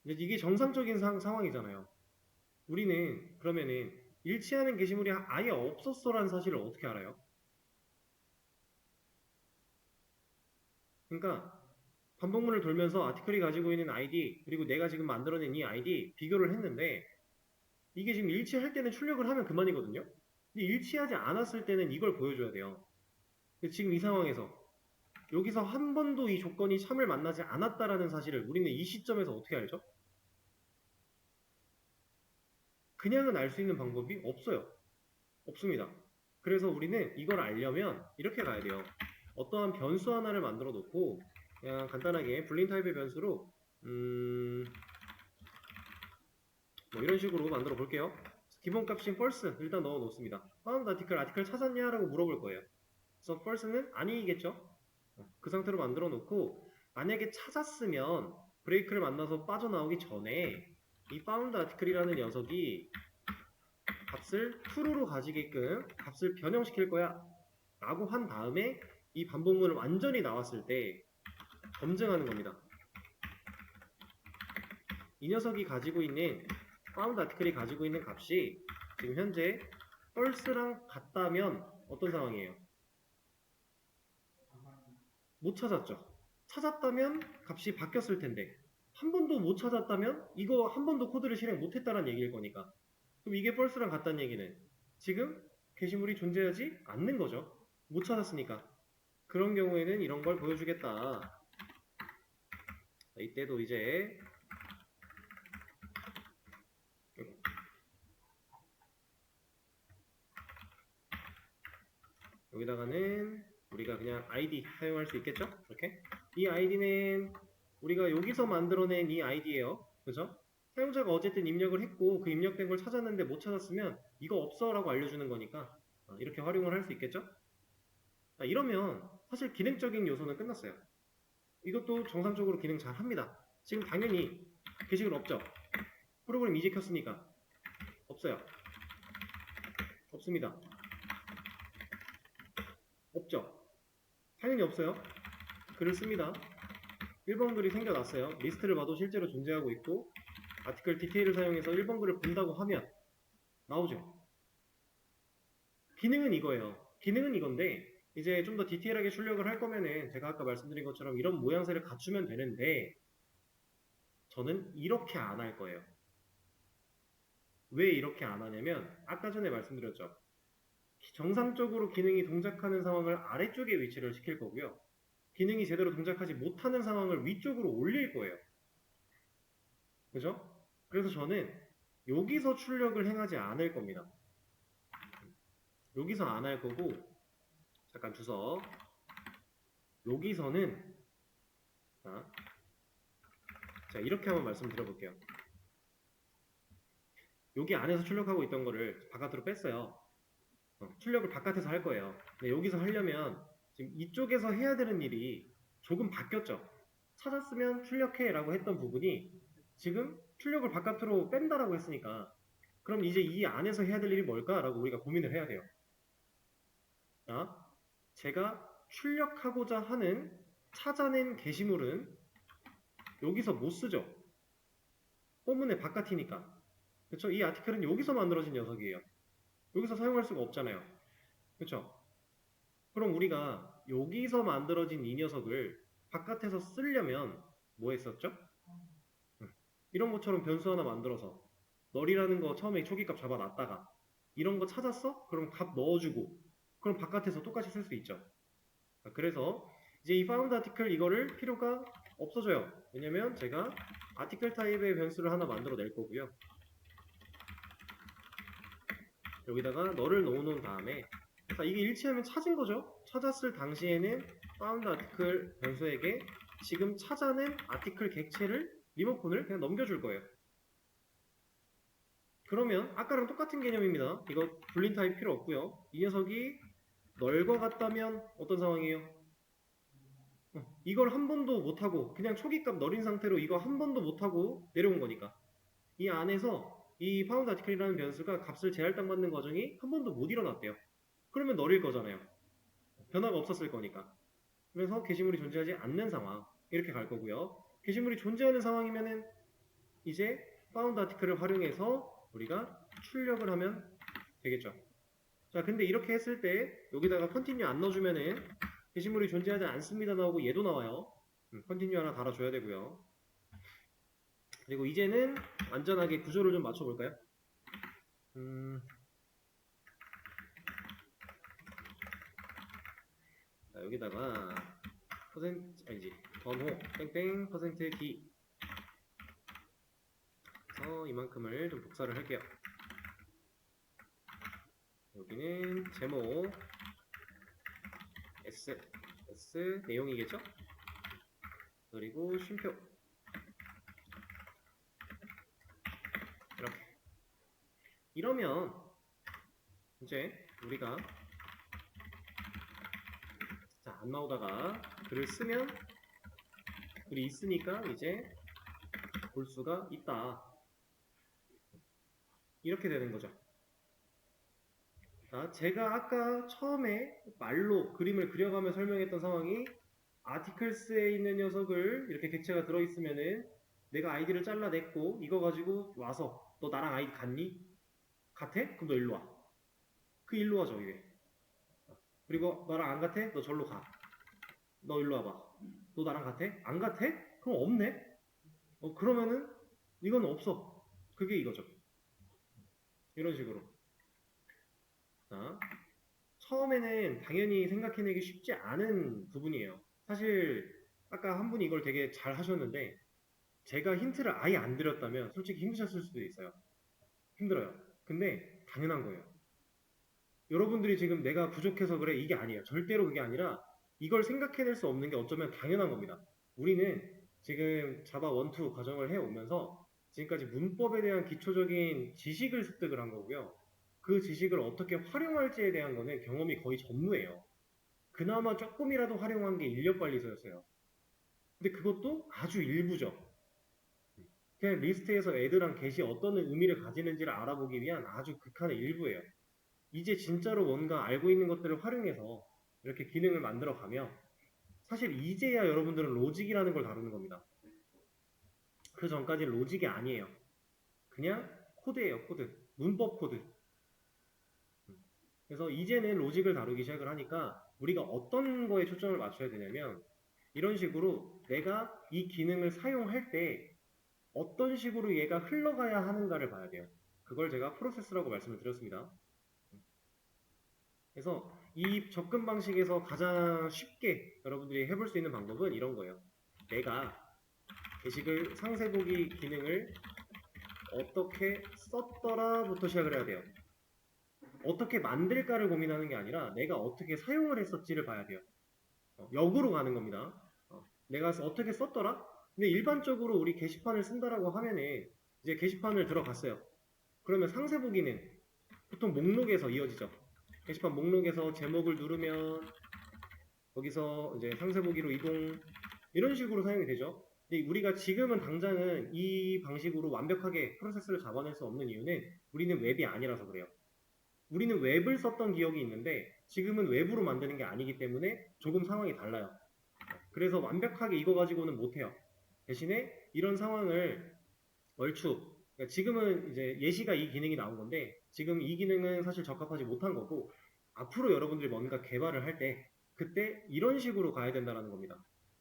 이게 정상적인 상황이잖아요. 우리는 그러면은 일치하는 게시물이 아예 없었어라는 사실을 어떻게 알아요? 그러니까 반복문을 돌면서 아티클이 가지고 있는 아이디 그리고 내가 지금 만들어낸 이 아이디 비교를 했는데 이게 지금 일치할 때는 출력을 하면 그만이거든요. 근데 일치하지 않았을 때는 이걸 보여줘야 돼요. 근데 지금 이 상황에서 여기서 한 번도 이 조건이 참을 만나지 않았다라는 사실을 우리는 이 시점에서 어떻게 알죠? 그냥은 알 수 있는 방법이 없어요. 없습니다. 그래서 우리는 이걸 알려면 이렇게 가야 돼요. 어떠한 변수 하나를 만들어 놓고 그냥 간단하게 불린 타입의 변수로 뭐 이런 식으로 만들어 볼게요. 기본값인 false 일단 넣어 놓습니다. found 아티클 찾았냐? 라고 물어볼 거예요. 그래서 false는 아니겠죠? 그 상태로 만들어 놓고 만약에 찾았으면 브레이크를 만나서 빠져나오기 전에 이 found 아티클이라는 녀석이 값을 true로 가지게끔 값을 변형시킬 거야 라고 한 다음에 이 반복문을 완전히 나왔을 때 검증하는 겁니다. 이 녀석이 가지고 있는 found 아티클이 가지고 있는 값이 지금 현재 false랑 같다면 어떤 상황이에요? 못 찾았죠. 찾았다면 값이 바뀌었을 텐데 한 번도 못 찾았다면 이거 한 번도 코드를 실행 못했다는 얘기일 거니까 그럼 이게 false랑 같다는 얘기는 지금 게시물이 존재하지 않는 거죠. 못 찾았으니까. 그런 경우에는 이런 걸 보여주겠다. 이때도 이제 여기다가는 우리가 그냥 id 사용할 수 있겠죠? 이렇게 이 id는 우리가 여기서 만들어낸 이 id예요. 그죠? 사용자가 어쨌든 입력을 했고 그 입력된 걸 찾았는데 못 찾았으면 이거 없어 라고 알려주는 거니까 이렇게 활용을 할 수 있겠죠? 이러면 사실 기능적인 요소는 끝났어요. 이것도 정상적으로 기능 잘 합니다. 지금 당연히 게시글 없죠? 프로그램 이제 켰으니까 없어요. 없습니다. 없죠? 당연히 없어요. 글을 씁니다. 1번 글이 생겨났어요. 리스트를 봐도 실제로 존재하고 있고 아티클 디테일을 사용해서 1번 글을 본다고 하면 나오죠. 기능은 이거예요. 기능은 이건데 이제 좀 더 디테일하게 출력을 할 거면은 제가 아까 말씀드린 것처럼 이런 모양새를 갖추면 되는데 저는 이렇게 안 할 거예요. 왜 이렇게 안 하냐면 아까 전에 말씀드렸죠. 정상적으로 기능이 동작하는 상황을 아래쪽에 위치를 시킬 거고요. 기능이 제대로 동작하지 못하는 상황을 위쪽으로 올릴 거예요. 그죠? 그래서 저는 여기서 출력을 행하지 않을 겁니다. 여기서 안 할 거고 잠깐 주석 여기서는 자 이렇게 한번 말씀드려볼게요. 여기 안에서 출력하고 있던 거를 바깥으로 뺐어요. 출력을 바깥에서 할 거예요. 근데 여기서 하려면 지금 이쪽에서 해야 되는 일이 조금 바뀌었죠. 찾았으면 출력해 라고 했던 부분이 지금 출력을 바깥으로 뺀다라고 했으니까 그럼 이제 이 안에서 해야 될 일이 뭘까? 라고 우리가 고민을 해야 돼요. 제가 출력하고자 하는 찾아낸 게시물은 여기서 못 쓰죠. 포문의 바깥이니까. 그렇죠? 이 아티클은 여기서 만들어진 녀석이에요. 여기서 사용할 수가 없잖아요. 그렇죠? 그럼 우리가 여기서 만들어진 이 녀석을 바깥에서 쓰려면 뭐 했었죠? 이런 것처럼 변수 하나 만들어서 널이라는 거 처음에 초기값 잡아놨다가 이런 거 찾았어? 그럼 값 넣어주고 그럼 바깥에서 똑같이 쓸 수 있죠. 그래서 이제 이 found article 이거를 필요가 없어져요. 왜냐면 제가 article 타입의 변수를 하나 만들어 낼 거고요. 여기다가 널을 넣어놓은 다음에 자, 이게 일치하면 찾은 거죠. 찾았을 당시에는 found article 변수에게 지금 찾아낸 article 객체를 리모컨을 그냥 넘겨줄 거예요. 그러면 아까랑 똑같은 개념입니다. 이거 불린 타입 필요 없고요. 이 녀석이 널과 같다면 어떤 상황이에요? 이걸 한 번도 못하고 그냥 초기값 널인 상태로 이거 한 번도 못하고 내려온 거니까 이 안에서 이 파운드 아티클이라는 변수가 값을 재할당받는 과정이 한 번도 못 일어났대요. 그러면 널일 거잖아요. 변화가 없었을 거니까. 그래서 게시물이 존재하지 않는 상황 이렇게 갈 거고요. 게시물이 존재하는 상황이면은 이제 파운드 아티클을 활용해서 우리가 출력을 하면 되겠죠. 자, 근데 이렇게 했을 때 여기다가 컨티뉴 안 넣어주면은 게시물이 존재하지 않습니다 나오고 얘도 나와요. 컨티뉴 하나 달아줘야 되고요. 그리고 이제는 안전하게 구조를 좀 맞춰볼까요? 자, 여기다가 번호 땡땡 퍼센트 기 그래서 이만큼을 좀 복사를 할게요. 여기는 제목 S 내용이겠죠? 그리고 쉼표 이렇게 이러면 이제 우리가 자, 안 나오다가 글을 쓰면 글이 있으니까 이제 볼 수가 있다. 이렇게 되는 거죠. 자, 제가 아까 처음에 말로 그림을 그려가며 설명했던 상황이 아티클스에 있는 녀석을 이렇게 객체가 들어있으면은 내가 아이디를 잘라냈고 이거 가지고 와서 너 나랑 아이디 같니? 같아? 그럼 너 일로 와. 그 일로 와 저기. 그리고 너랑 안 같아? 너 절로 가. 너 일로 와봐. 너 나랑 같아? 안 같아? 그럼 없네? 그러면은 이건 없어. 그게 이거죠. 이런 식으로. 자, 처음에는 당연히 생각해내기 쉽지 않은 부분이에요. 사실 아까 한 분이 이걸 되게 잘 하셨는데 제가 힌트를 아예 안 드렸다면 솔직히 힘드셨을 수도 있어요. 힘들어요. 근데 당연한 거예요. 여러분들이 지금 내가 부족해서 그래 이게 아니에요. 절대로 그게 아니라 이걸 생각해낼 수 없는 게 어쩌면 당연한 겁니다. 우리는 지금 자바 1, 2 과정을 해오면서 지금까지 문법에 대한 기초적인 지식을 습득을 한 거고요. 그 지식을 어떻게 활용할지에 대한 거는 경험이 거의 전무예요. 그나마 조금이라도 활용한 게 인력관리소였어요. 근데 그것도 아주 일부죠. 그냥 리스트에서 애드랑 get이 어떤 의미를 가지는지를 알아보기 위한 아주 극한의 일부예요. 이제 진짜로 뭔가 알고 있는 것들을 활용해서 이렇게 기능을 만들어 가며 사실 이제야 여러분들은 로직이라는 걸 다루는 겁니다. 그 전까지 로직이 아니에요. 그냥 코드예요, 코드. 문법 코드. 그래서 이제는 로직을 다루기 시작을 하니까 우리가 어떤 거에 초점을 맞춰야 되냐면 이런 식으로 내가 이 기능을 사용할 때 어떤 식으로 얘가 흘러가야 하는가를 봐야 돼요. 그걸 제가 프로세스라고 말씀을 드렸습니다. 그래서 이 접근 방식에서 가장 쉽게 여러분들이 해볼 수 있는 방법은 이런 거예요. 내가 게시글 상세보기 기능을 어떻게 썼더라부터 시작을 해야 돼요. 어떻게 만들까를 고민하는 게 아니라 내가 어떻게 사용을 했었지를 봐야 돼요. 역으로 가는 겁니다. 내가 어떻게 썼더라? 근데 일반적으로 우리 게시판을 쓴다라고 하면은 이제 게시판을 들어갔어요. 그러면 상세보기는 보통 목록에서 이어지죠. 게시판 목록에서 제목을 누르면 거기서 이제 상세보기로 이동 이런 식으로 사용이 되죠. 근데 우리가 지금은 당장은 이 방식으로 완벽하게 프로세스를 잡아낼 수 없는 이유는 우리는 웹이 아니라서 그래요. 우리는 웹을 썼던 기억이 있는데 지금은 웹으로 만드는 게 아니기 때문에 조금 상황이 달라요. 그래서 완벽하게 이거 가지고는 못해요. 대신에 이런 상황을 얼추 그러니까 지금은 이제 예시가 이 기능이 나온 건데 지금 이 기능은 사실 적합하지 못한 거고 앞으로 여러분들이 뭔가 개발을 할 때 그때 이런 식으로 가야 된다는 겁니다.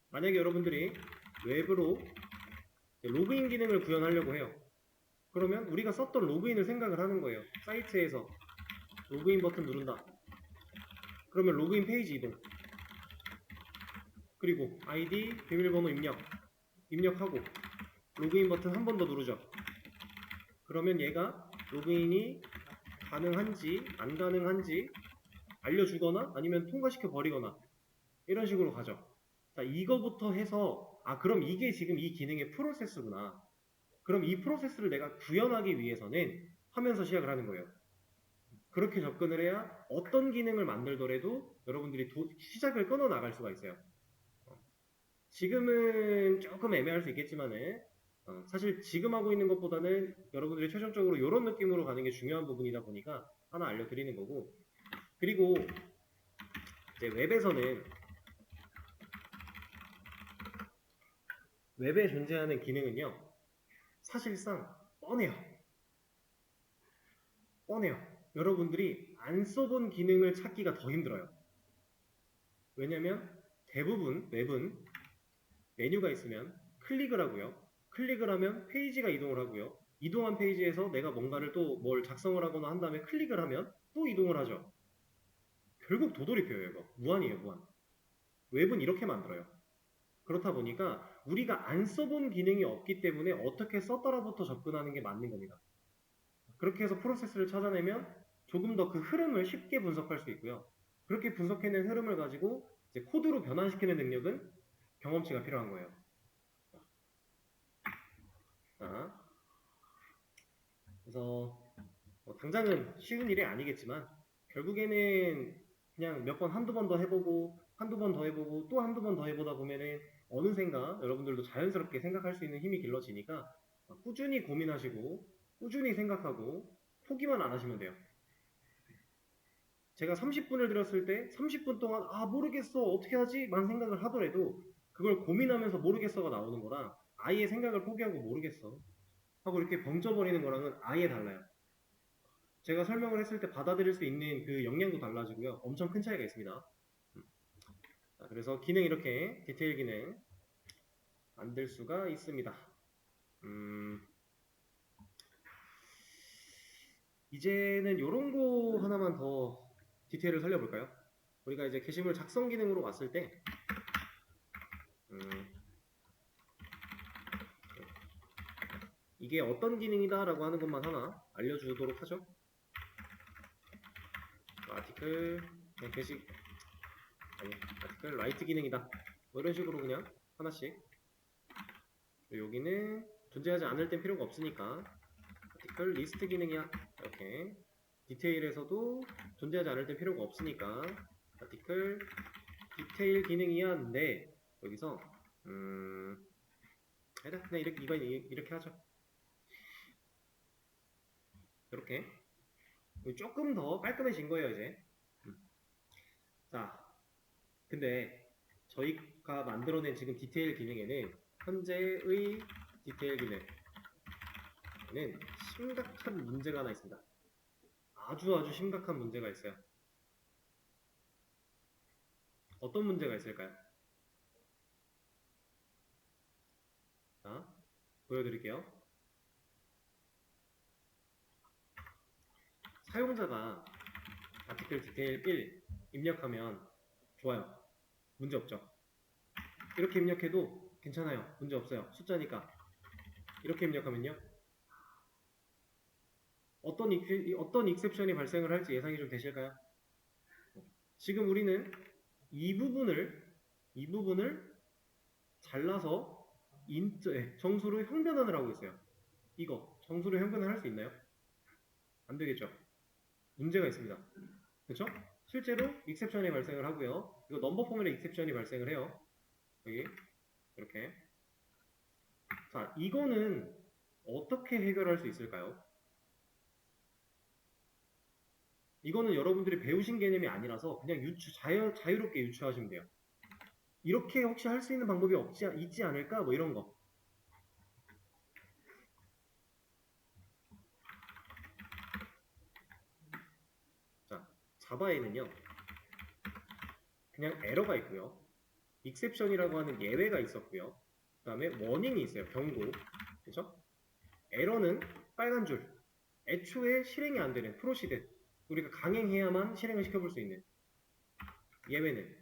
만약에 여러분들이 웹으로 로그인 기능을 구현하려고 해요. 그러면 우리가 썼던 로그인을 생각을 하는 거예요. 사이트에서 로그인 버튼 누른다. 그러면 로그인 페이지 이동. 그리고 아이디, 비밀번호 입력하고 로그인 버튼 한 번 더 누르죠. 그러면 얘가 로그인이 가능한지 안 가능한지 알려주거나 아니면 통과시켜 버리거나 이런 식으로 가죠. 자, 이거부터 해서 그럼 이게 지금 이 기능의 프로세스구나. 그럼 이 프로세스를 내가 구현하기 위해서는 하면서 시작을 하는 거예요. 그렇게 접근을 해야 어떤 기능을 만들더라도 여러분들이 시작을 끊어 나갈 수가 있어요. 지금은 조금 애매할 수 있겠지만은 사실 지금 하고 있는 것보다는 여러분들이 최종적으로 이런 느낌으로 가는 게 중요한 부분이다 보니까 하나 알려드리는 거고 그리고 이제 웹에 존재하는 기능은요 사실상 뻔해요. 뻔해요. 여러분들이 안 써본 기능을 찾기가 더 힘들어요. 왜냐면 대부분 웹은 메뉴가 있으면 클릭을 하고요. 클릭을 하면 페이지가 이동을 하고요. 이동한 페이지에서 내가 뭔가를 또 뭘 작성을 하거나 한 다음에 클릭을 하면 또 이동을 하죠. 결국 도돌이표예요, 이거. 무한이에요, 무한. 웹은 이렇게 만들어요. 그렇다 보니까 우리가 안 써본 기능이 없기 때문에 어떻게 썼더라부터 접근하는 게 맞는 겁니다. 그렇게 해서 프로세스를 찾아내면 조금 더 그 흐름을 쉽게 분석할 수 있고요. 그렇게 분석해낸 흐름을 가지고 이제 코드로 변환시키는 능력은 경험치가 필요한 거예요. 자, 그래서 당장은 쉬운 일이 아니겠지만 결국에는 그냥 몇 번 한두 번 더 해보고 한두 번 더 해보고 또 한두 번 더 해보다 보면은 어느샌가 여러분들도 자연스럽게 생각할 수 있는 힘이 길러지니까 꾸준히 고민하시고 꾸준히 생각하고 포기만 안 하시면 돼요. 제가 30분을 들었을 때 30분 동안 모르겠어 어떻게 하지? 만 생각을 하더라도 그걸 고민하면서 모르겠어가 나오는 거랑 아예 생각을 포기하고 모르겠어 하고 이렇게 벙쪄버리는 거랑은 아예 달라요. 제가 설명을 했을 때 받아들일 수 있는 그 역량도 달라지고요. 엄청 큰 차이가 있습니다. 자, 그래서 기능 이렇게 디테일 기능 만들 수가 있습니다. 이제는 이런 거 하나만 더 디테일을 살려볼까요? 우리가 이제 게시물 작성 기능으로 왔을 때 이게 어떤 기능이다 라고 하는 것만 하나 알려주도록 하죠. 아티클 그냥 게시 아니 아티클 라이트 기능이다 뭐 이런 식으로 그냥 하나씩. 여기는 존재하지 않을 땐 필요가 없으니까 아티클 리스트 기능이야. 이렇게 디테일에서도 존재하지 않을 땐 필요가 없으니까 아티클 디테일 기능이야인데 여기서 그냥 이건 이렇게 하죠. 이렇게 조금 더 깔끔해진 거예요 이제. 자, 근데 저희가 만들어낸 지금 디테일 기능에는 현재의 디테일 기능에는 심각한 문제가 하나 있습니다. 아주 심각한 문제가 있어요. 어떤 문제가 있을까요? 자, 보여드릴게요. 사용자가 아티클 디테일 1 입력하면 좋아요. 문제 없죠. 이렇게 입력해도 괜찮아요. 문제 없어요. 숫자니까. 이렇게 입력하면요. 어떤 익셉션이 발생을 할지 예상이 좀 되실까요? 지금 우리는 이 부분을 잘라서 정수로 형변환을 하고 있어요. 이거 정수로 형변환을 할 수 있나요? 안 되겠죠. 문제가 있습니다. 그렇죠? 실제로 익셉션이 발생을 하고요. 이거 넘버 포맷에 익셉션이 발생을 해요. 여기 이렇게. 자, 이거는 어떻게 해결할 수 있을까요? 이거는 여러분들이 배우신 개념이 아니라서 그냥 자유롭게 유추하시면 돼요. 이렇게 혹시 할 수 있는 방법이 있지 않을까? 뭐 이런 거. 자, 자바에는요. 그냥 에러가 있고요. 익셉션이라고 하는 예외가 있었고요. 그 다음에 워닝이 있어요. 경고. 그렇죠? 에러는 빨간 줄. 애초에 실행이 안 되는 프로시드. 우리가 강행해야만 실행을 시켜볼 수 있는. 예외는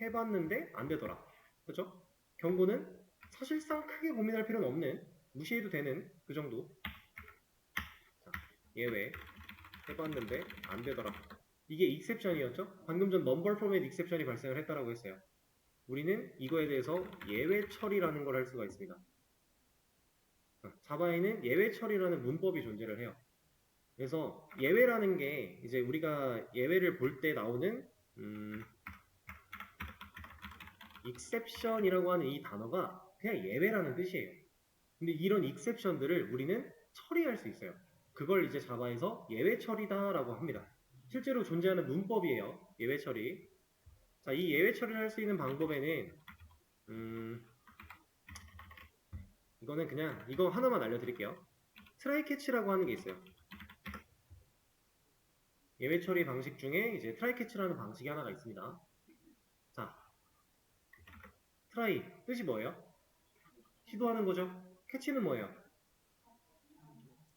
해봤는데 안 되더라. 그렇죠? 경고는 사실상 크게 고민할 필요는 없는, 무시해도 되는 그 정도. 자, 예외 해봤는데 안 되더라. 이게 익셉션이었죠? 방금 전 넘버 포맷 익셉션이 발생을 했다라고 했어요. 우리는 이거에 대해서 예외 처리라는 걸 할 수가 있습니다. 자바에는 예외 처리라는 문법이 존재를 해요. 그래서 예외라는 게 이제 우리가 예외를 볼 때 나오는 exception이라고 하는 이 단어가 그냥 예외라는 뜻이에요. 근데 이런 exception들을 우리는 처리할 수 있어요. 그걸 이제 자바에서 예외 처리다라고 합니다. 실제로 존재하는 문법이에요. 예외 처리. 자, 이 예외 처리를 할 수 있는 방법에는 이거는 그냥 이거 하나만 알려드릴게요. 트라이 캐치라고 하는 게 있어요. 예외 처리 방식 중에 이제 트라이 캐치라는 방식이 하나가 있습니다. 자, 트라이 뜻이 뭐예요? 시도하는 거죠. 캐치는 뭐예요?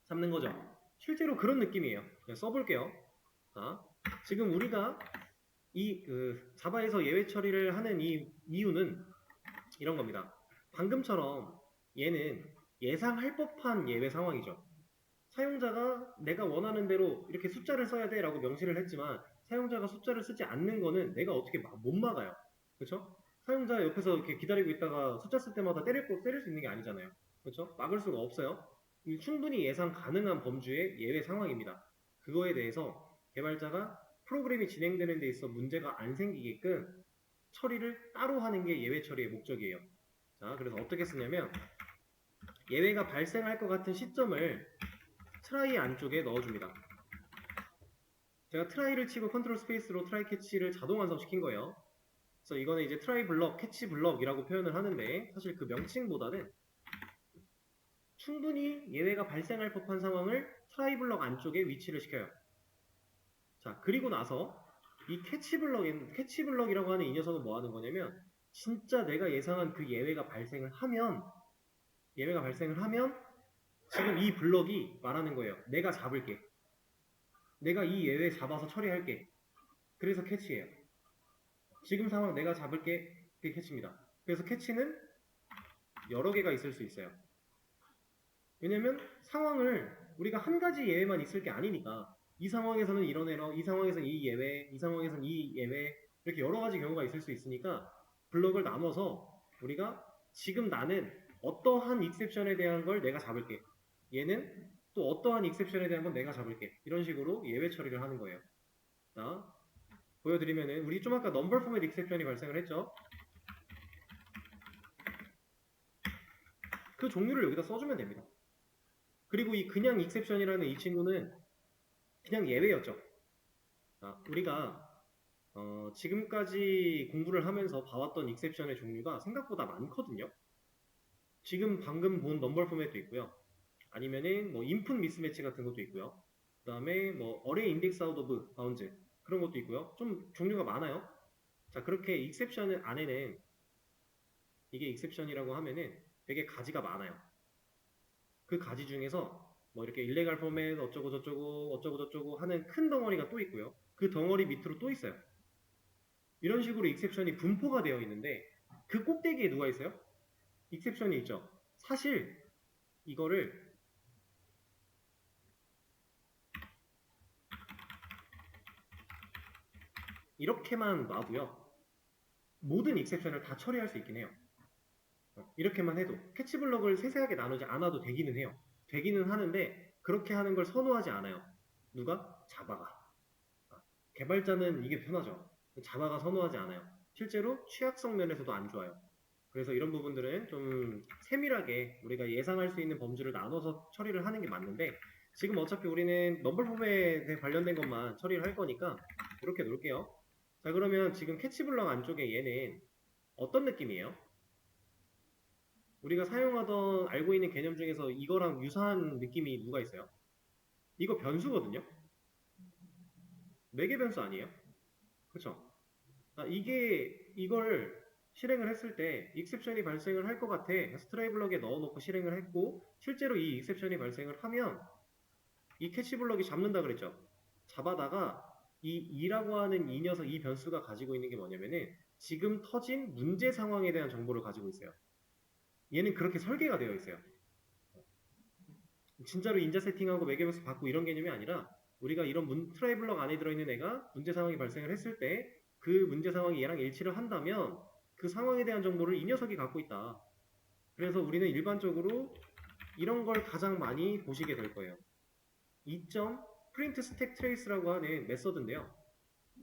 잡는 거죠. 실제로 그런 느낌이에요. 그냥 써볼게요. 자, 지금 우리가 이 자바에서 예외 처리를 하는 이 이유는 이런 겁니다. 방금처럼 얘는 예상할 법한 예외 상황이죠. 사용자가 내가 원하는 대로 이렇게 숫자를 써야 돼 라고 명시를 했지만 사용자가 숫자를 쓰지 않는 거는 내가 어떻게 못 막아요. 그렇죠? 사용자 옆에서 이렇게 기다리고 있다가 숫자 쓸 때마다 때릴 수 있는 게 아니잖아요. 그렇죠? 막을 수가 없어요. 충분히 예상 가능한 범주의 예외 상황입니다. 그거에 대해서 개발자가 프로그램이 진행되는 데 있어 문제가 안 생기게끔 처리를 따로 하는 게 예외 처리의 목적이에요. 자, 그래서 어떻게 쓰냐면 예외가 발생할 것 같은 시점을 트라이 안쪽에 넣어줍니다. 제가 트라이를 치고 컨트롤 스페이스로 트라이 캐치를 자동 완성시킨 거예요. 그래서 이거는 이제 트라이 블럭, 캐치 블럭이라고 표현을 하는데 사실 그 명칭보다는 충분히 예외가 발생할 법한 상황을 트라이 블럭 안쪽에 위치를 시켜요. 자, 그리고 나서 이 캐치블럭이라고 하는 이 녀석은 뭐 하는 거냐면 진짜 내가 예상한 그 예외가 발생을 하면 지금 이 블럭이 말하는 거예요. 내가 잡을게. 내가 이 예외 잡아서 처리할게. 그래서 캐치예요. 지금 상황 내가 잡을게. 그게 캐치입니다. 그래서 캐치는 여러 개가 있을 수 있어요. 왜냐면 상황을 우리가 한 가지 예외만 있을 게 아니니까 이 상황에서는 이런 에러, 이 상황에서는 이 예외, 이 상황에서는 이 예외 이렇게 여러 가지 경우가 있을 수 있으니까 블럭을 나눠서 우리가 지금 나는 어떠한 익셉션에 대한 걸 내가 잡을게. 얘는 또 어떠한 익셉션에 대한 건 내가 잡을게. 이런 식으로 예외 처리를 하는 거예요. 자, 보여드리면은 우리 좀 아까 넘버 포맷 익셉션이 발생을 했죠. 그 종류를 여기다 써주면 됩니다. 그리고 이 그냥 익셉션이라는 이 친구는 그냥 예외였죠. 자, 우리가 지금까지 공부를 하면서 봐왔던 익셉션의 종류가 생각보다 많거든요. 지금 방금 본 넘버 포맷도 있고요. 아니면은 뭐 인풋 미스매치 같은 것도 있고요. 그 다음에 뭐 어레이 인덱스 아웃 오브 바운즈 그런 것도 있고요. 좀 종류가 많아요. 자, 그렇게 익셉션 안에는 이게 익셉션이라고 하면은 되게 가지가 많아요. 그 가지 중에서 뭐 이렇게 일레갈 포맷 어쩌고 저쩌고 하는 큰 덩어리가 또 있고요. 그 덩어리 밑으로 또 있어요. 이런 식으로 익셉션이 분포가 되어 있는데 그 꼭대기에 누가 있어요? 익셉션이 있죠. 사실 이거를 이렇게만 놔도요. 모든 익셉션을 다 처리할 수 있긴 해요. 이렇게만 해도 캐치블럭을 세세하게 나누지 않아도 되기는 해요. 되기는 하는데 그렇게 하는 걸 선호하지 않아요. 누가? 자바가. 개발자는 이게 편하죠. 자바가 선호하지 않아요. 실제로 취약성 면에서도 안 좋아요. 그래서 이런 부분들은 좀 세밀하게 우리가 예상할 수 있는 범주를 나눠서 처리를 하는 게 맞는데 지금 어차피 우리는 넘버 포맷에 관련된 것만 처리를 할 거니까 이렇게 놓을게요. 자, 그러면 지금 캐치블럭 안쪽에 얘는 어떤 느낌이에요? 우리가 사용하던 알고 있는 개념 중에서 이거랑 유사한 느낌이 누가 있어요? 이거 변수거든요? 매개 변수 아니에요? 그쵸? 이걸 실행을 했을 때 익셉션이 발생을 할 것 같아. 스트레이블럭에 넣어놓고 실행을 했고 실제로 이 익셉션이 발생을 하면 이 캐치블럭이 잡는다 그랬죠. 잡아다가 이 2라고 하는 이 녀석 이 변수가 가지고 있는 게 뭐냐면은 지금 터진 문제 상황에 대한 정보를 가지고 있어요. 얘는 그렇게 설계가 되어 있어요. 진짜로 인자 세팅하고 매개변수 받고 이런 개념이 아니라 우리가 이런 트라이블럭 안에 들어있는 애가 문제 상황이 발생을 했을 때 그 문제 상황이 얘랑 일치를 한다면 그 상황에 대한 정보를 이 녀석이 갖고 있다. 그래서 우리는 일반적으로 이런 걸 가장 많이 보시게 될 거예요. 2점 프린트 스택 트레이스라고 하는 메서드인데요.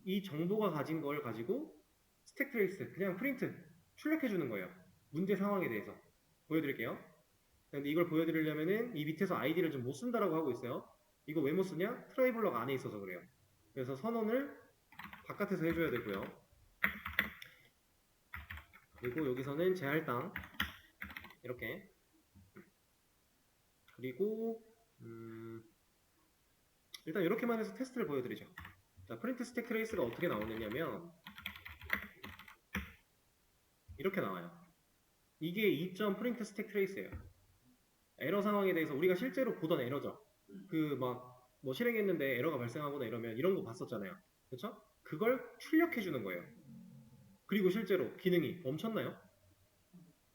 이 정보가 가진 걸 가지고 스택 트레이스 그냥 프린트 출력해 주는 거예요. 문제 상황에 대해서 보여드릴게요. 근데 이걸 보여드리려면은 이 밑에서 아이디를 좀 못 쓴다라고 하고 있어요. 이거 왜 못 쓰냐? 트라이블럭 안에 있어서 그래요. 그래서 선언을 바깥에서 해줘야 되고요. 그리고 여기서는 제할당 이렇게 그리고 일단 이렇게만 해서 테스트를 보여드리죠. 자, 프린트 스택 트레이스가 어떻게 나오느냐면 이렇게 나와요. 이게 2점 프린트 스택 트레이스예요. 에러 상황에 대해서 우리가 실제로 보던 에러죠. 그 막 뭐 실행했는데 에러가 발생하거나 이러면 이런 거 봤었잖아요. 그렇죠? 그걸 출력해 주는 거예요. 그리고 실제로 기능이 멈췄나요?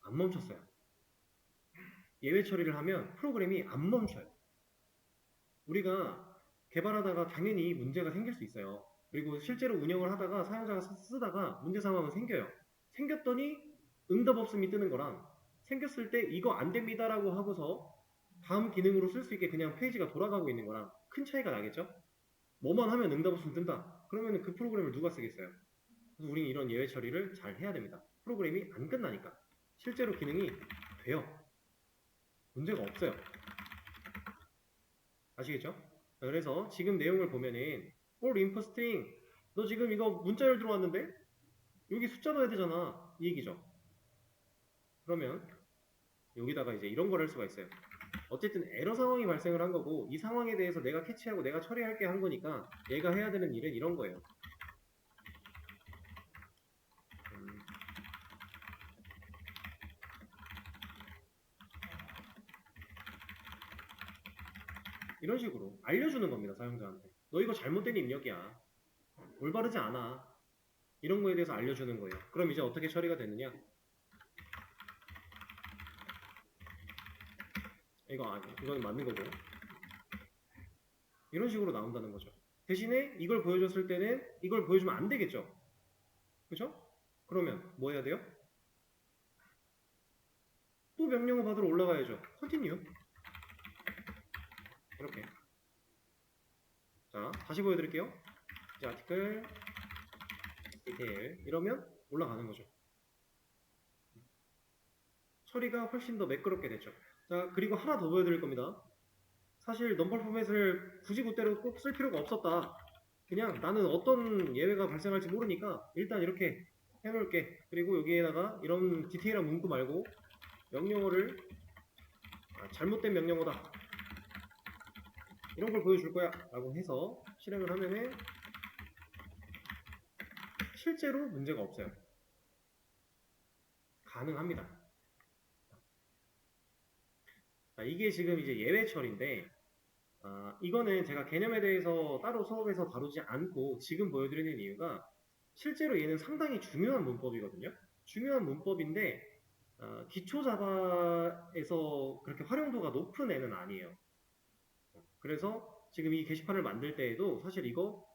안 멈췄어요. 예외 처리를 하면 프로그램이 안 멈춰요. 우리가 개발하다가 당연히 문제가 생길 수 있어요. 그리고 실제로 운영을 하다가 사용자가 쓰다가 문제 상황은 생겨요. 생겼더니 응답 없음이 뜨는 거랑 생겼을 때 이거 안 됩니다라고 하고서 다음 기능으로 쓸 수 있게 그냥 페이지가 돌아가고 있는 거랑 큰 차이가 나겠죠? 뭐만 하면 응답 없음 뜬다. 그러면 그 프로그램을 누가 쓰겠어요? 그래서 우리는 이런 예외 처리를 잘 해야 됩니다. 프로그램이 안 끝나니까. 실제로 기능이 돼요. 문제가 없어요. 아시겠죠? 그래서 지금 내용을 보면은 for input string 너 지금 이거 문자열 들어왔는데 여기 숫자 넣어야 되잖아. 이 얘기죠. 그러면 여기다가 이제 이런 걸 할 수가 있어요. 어쨌든 에러 상황이 발생을 한 거고 이 상황에 대해서 내가 캐치하고 내가 처리할게 한 거니까 얘가 해야 되는 일은 이런 거예요. 이런 식으로 알려주는 겁니다. 사용자한테. 너 이거 잘못된 입력이야. 올바르지 않아. 이런 거에 대해서 알려주는 거예요. 그럼 이제 어떻게 처리가 되느냐? 이거는 맞는 거고. 이런 식으로 나온다는 거죠. 대신에 이걸 보여줬을 때는 이걸 보여주면 안 되겠죠. 그죠? 그러면 뭐 해야 돼요? 또 명령어 받으러 올라가야죠. continue. 이렇게. 자, 다시 보여드릴게요. 이제 아티클, 디테일 이러면 올라가는 거죠. 처리가 훨씬 더 매끄럽게 됐죠. 자, 그리고 하나 더 보여드릴 겁니다. 사실 넘버 포맷을 굳이 그대로 꼭 쓸 필요가 없었다. 그냥 나는 어떤 예외가 발생할지 모르니까 일단 이렇게 해놓을게. 그리고 여기에다가 이런 디테일한 문구 말고 명령어를 잘못된 명령어다. 이런 걸 보여줄 거야 라고 해서 실행을 하면은 실제로 문제가 없어요. 가능합니다. 자, 이게 지금 이제 예외 처리인데 이거는 제가 개념에 대해서 따로 수업에서 다루지 않고 지금 보여드리는 이유가 실제로 얘는 상당히 중요한 문법이거든요. 중요한 문법인데 기초 자바에서 그렇게 활용도가 높은 애는 아니에요. 그래서 지금 이 게시판을 만들 때에도 사실 이거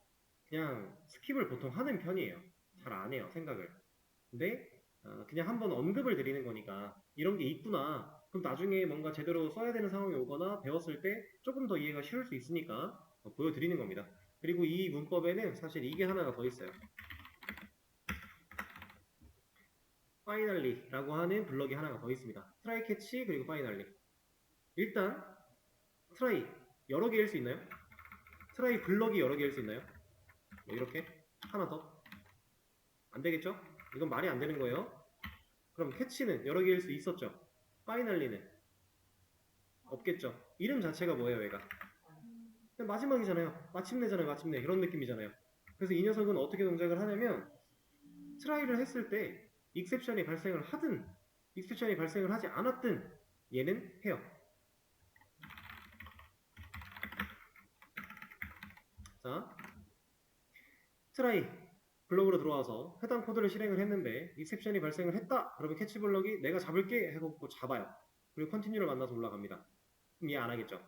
그냥 스킵을 보통 하는 편이에요. 잘 안 해요, 생각을. 근데 그냥 한번 언급을 드리는 거니까 이런 게 있구나. 그럼 나중에 뭔가 제대로 써야 되는 상황이 오거나 배웠을 때 조금 더 이해가 쉬울 수 있으니까 보여드리는 겁니다. 그리고 이 문법에는 사실 이게 하나가 더 있어요. 파이널리라고 하는 블럭이 하나가 더 있습니다. 트라이 캐치 그리고 파이널리. 일단 트라이 여러 개일 수 있나요? 트라이 블럭이 여러 개일 수 있나요? 뭐 이렇게 하나 더? 안 되겠죠? 이건 말이 안 되는 거예요. 그럼 캐치는 여러 개일 수 있었죠. 파이널리는 없겠죠. 이름 자체가 뭐예요, 얘가? 마지막이잖아요. 마침내잖아요, 마침내. 이런 느낌이잖아요. 그래서 이 녀석은 어떻게 동작을 하냐면 트라이를 했을 때 익셉션이 발생을 하든 익셉션이 발생을 하지 않았든 얘는 해요. 자, 트라이 블럭으로 들어와서 해당 코드를 실행을 했는데 익셉션이 발생을 했다. 그러면 캐치 블럭이 내가 잡을게 해갖고 잡아요. 그리고 컨티뉴를 만나서 올라갑니다. 그럼 얘 안 하겠죠?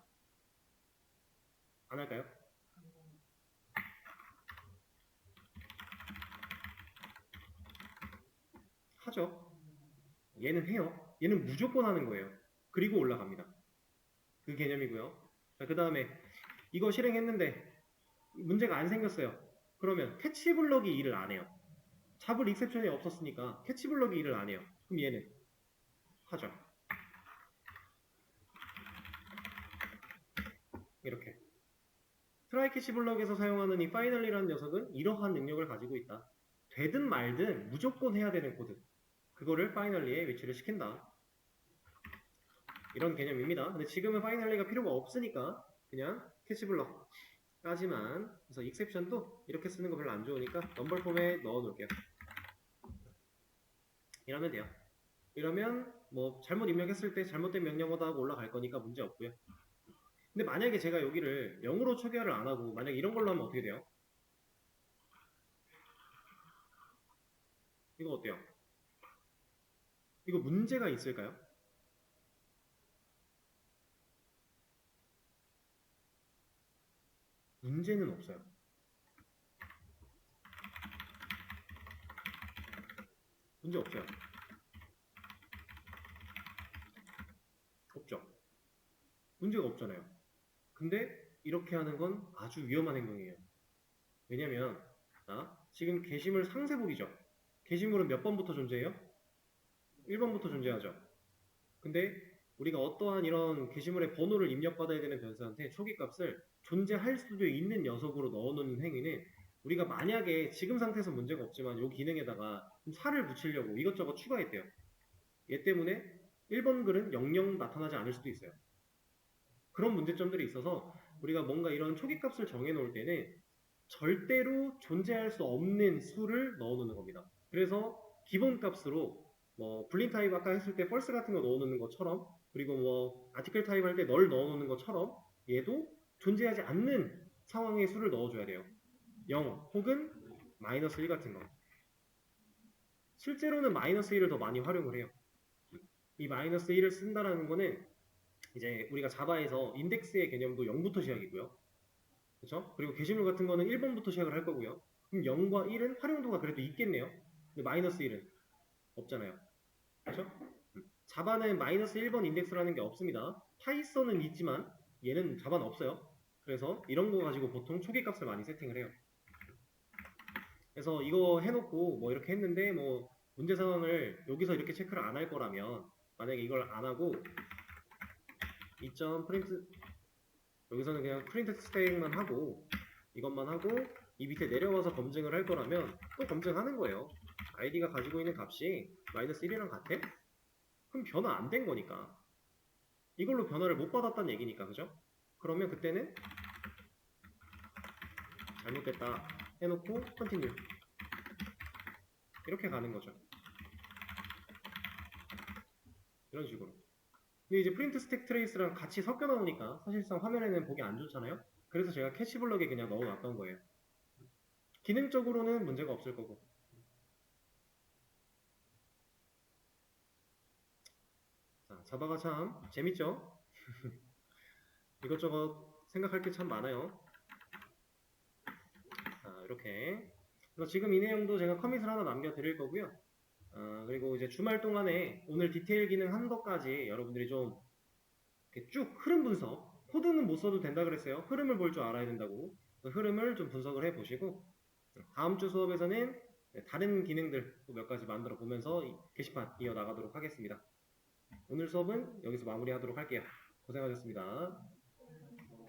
안 할까요? 하죠. 얘는 해요. 얘는 무조건 하는 거예요. 그리고 올라갑니다. 그 개념이고요. 자, 그 다음에 이거 실행했는데 문제가 안 생겼어요. 그러면 캐치 블럭이 일을 안 해요. 잡을 익셉션이 없었으니까 캐치 블럭이 일을 안 해요. 그럼 얘는 하죠. 이렇게. 트라이 캐치 블럭에서 사용하는 이 파이널리라는 녀석은 이러한 능력을 가지고 있다. 되든 말든 무조건 해야 되는 코드. 그거를 파이널리에 위치를 시킨다. 이런 개념입니다. 근데 지금은 파이널리가 필요가 없으니까 그냥 캐치 블럭까지만. 그래서 익셉션도 이렇게 쓰는 거 별로 안 좋으니까 넘버 폼에 넣어 놓을게요. 이러면 돼요. 이러면 뭐 잘못 입력했을 때 잘못된 명령어다 하고 올라갈 거니까 문제 없고요. 근데 만약에 제가 여기를 0으로 초기화를 안 하고 만약 이런 걸로 하면 어떻게 돼요? 이거 어때요? 이거 문제가 있을까요? 문제는 없어요. 문제 없어요. 없죠. 문제가 없잖아요. 근데 이렇게 하는 건 아주 위험한 행동이에요. 왜냐면 지금 게시물 상세복이죠. 게시물은 몇 번부터 존재해요? 1번부터 존재하죠. 근데 우리가 어떠한 이런 게시물의 번호를 입력받아야 되는 변수한테 초기값을 존재할 수도 있는 녀석으로 넣어놓는 행위는 우리가 만약에 지금 상태에서 문제가 없지만 이 기능에다가 좀 살을 붙이려고 이것저것 추가했대요. 얘 때문에 1번 글은 영영 나타나지 않을 수도 있어요. 그런 문제점들이 있어서 우리가 뭔가 이런 초기값을 정해놓을 때는 절대로 존재할 수 없는 수를 넣어놓는 겁니다. 그래서 기본값으로 뭐 불린 타입 아까 했을 때 false 같은 거 넣어놓는 것처럼 그리고 뭐 아티클 타입 할 때 널 넣어놓는 것처럼 얘도 존재하지 않는 상황의 수를 넣어줘야 돼요. 0 혹은 마이너스 1 같은 거. 실제로는 마이너스 1을 더 많이 활용을 해요. 이 마이너스 1을 쓴다라는 거는 이제 우리가 자바에서 인덱스의 개념도 0부터 시작이고요. 그렇죠? 그리고 게시물 같은 거는 1번부터 시작을 할 거고요. 그럼 0과 1은 활용도가 그래도 있겠네요. 근데 마이너스 1은 없잖아요. 그렇죠? 자바는 마이너스 1번 인덱스라는 게 없습니다. 파이썬은 있지만 얘는 자바는 없어요. 그래서 이런 거 가지고 보통 초기값을 많이 세팅을 해요. 그래서 이거 해놓고 뭐 이렇게 했는데 뭐 문제 상황을 여기서 이렇게 체크를 안 할 거라면 만약에 이걸 안 하고 2점 프린트 여기서는 그냥 프린트 스택만 하고 이것만 하고 이 밑에 내려와서 검증을 할 거라면 또 검증하는 거예요. 아이디가 가지고 있는 값이 마이너스 1이랑 같아? 그럼 변화 안 된 거니까 이걸로 변화를 못 받았다는 얘기니까 그죠? 그러면 그때는 잘못됐다 해놓고 컨티뉴 이렇게 가는 거죠. 이런 식으로. 근데 이제 프린트 스택 트레이스랑 같이 섞여 나오니까 사실상 화면에는 보기 안 좋잖아요. 그래서 제가 캐치블럭에 그냥 넣어놨던 거예요. 기능적으로는 문제가 없을 거고. 자, 자바가 참 재밌죠? 이것저것 생각할 게 참 많아요. 자, 이렇게. 그래서 지금 이 내용도 제가 커밋을 하나 남겨드릴 거고요. 그리고 이제 주말 동안에 오늘 디테일 기능 한 것까지 여러분들이 좀 이렇게 쭉 흐름 분석, 코드는 못 써도 된다 그랬어요. 흐름을 볼 줄 알아야 된다고. 그 흐름을 좀 분석을 해보시고 다음 주 수업에서는 다른 기능들 몇 가지 만들어 보면서 게시판 이어나가도록 하겠습니다. 오늘 수업은 여기서 마무리하도록 할게요. 고생하셨습니다.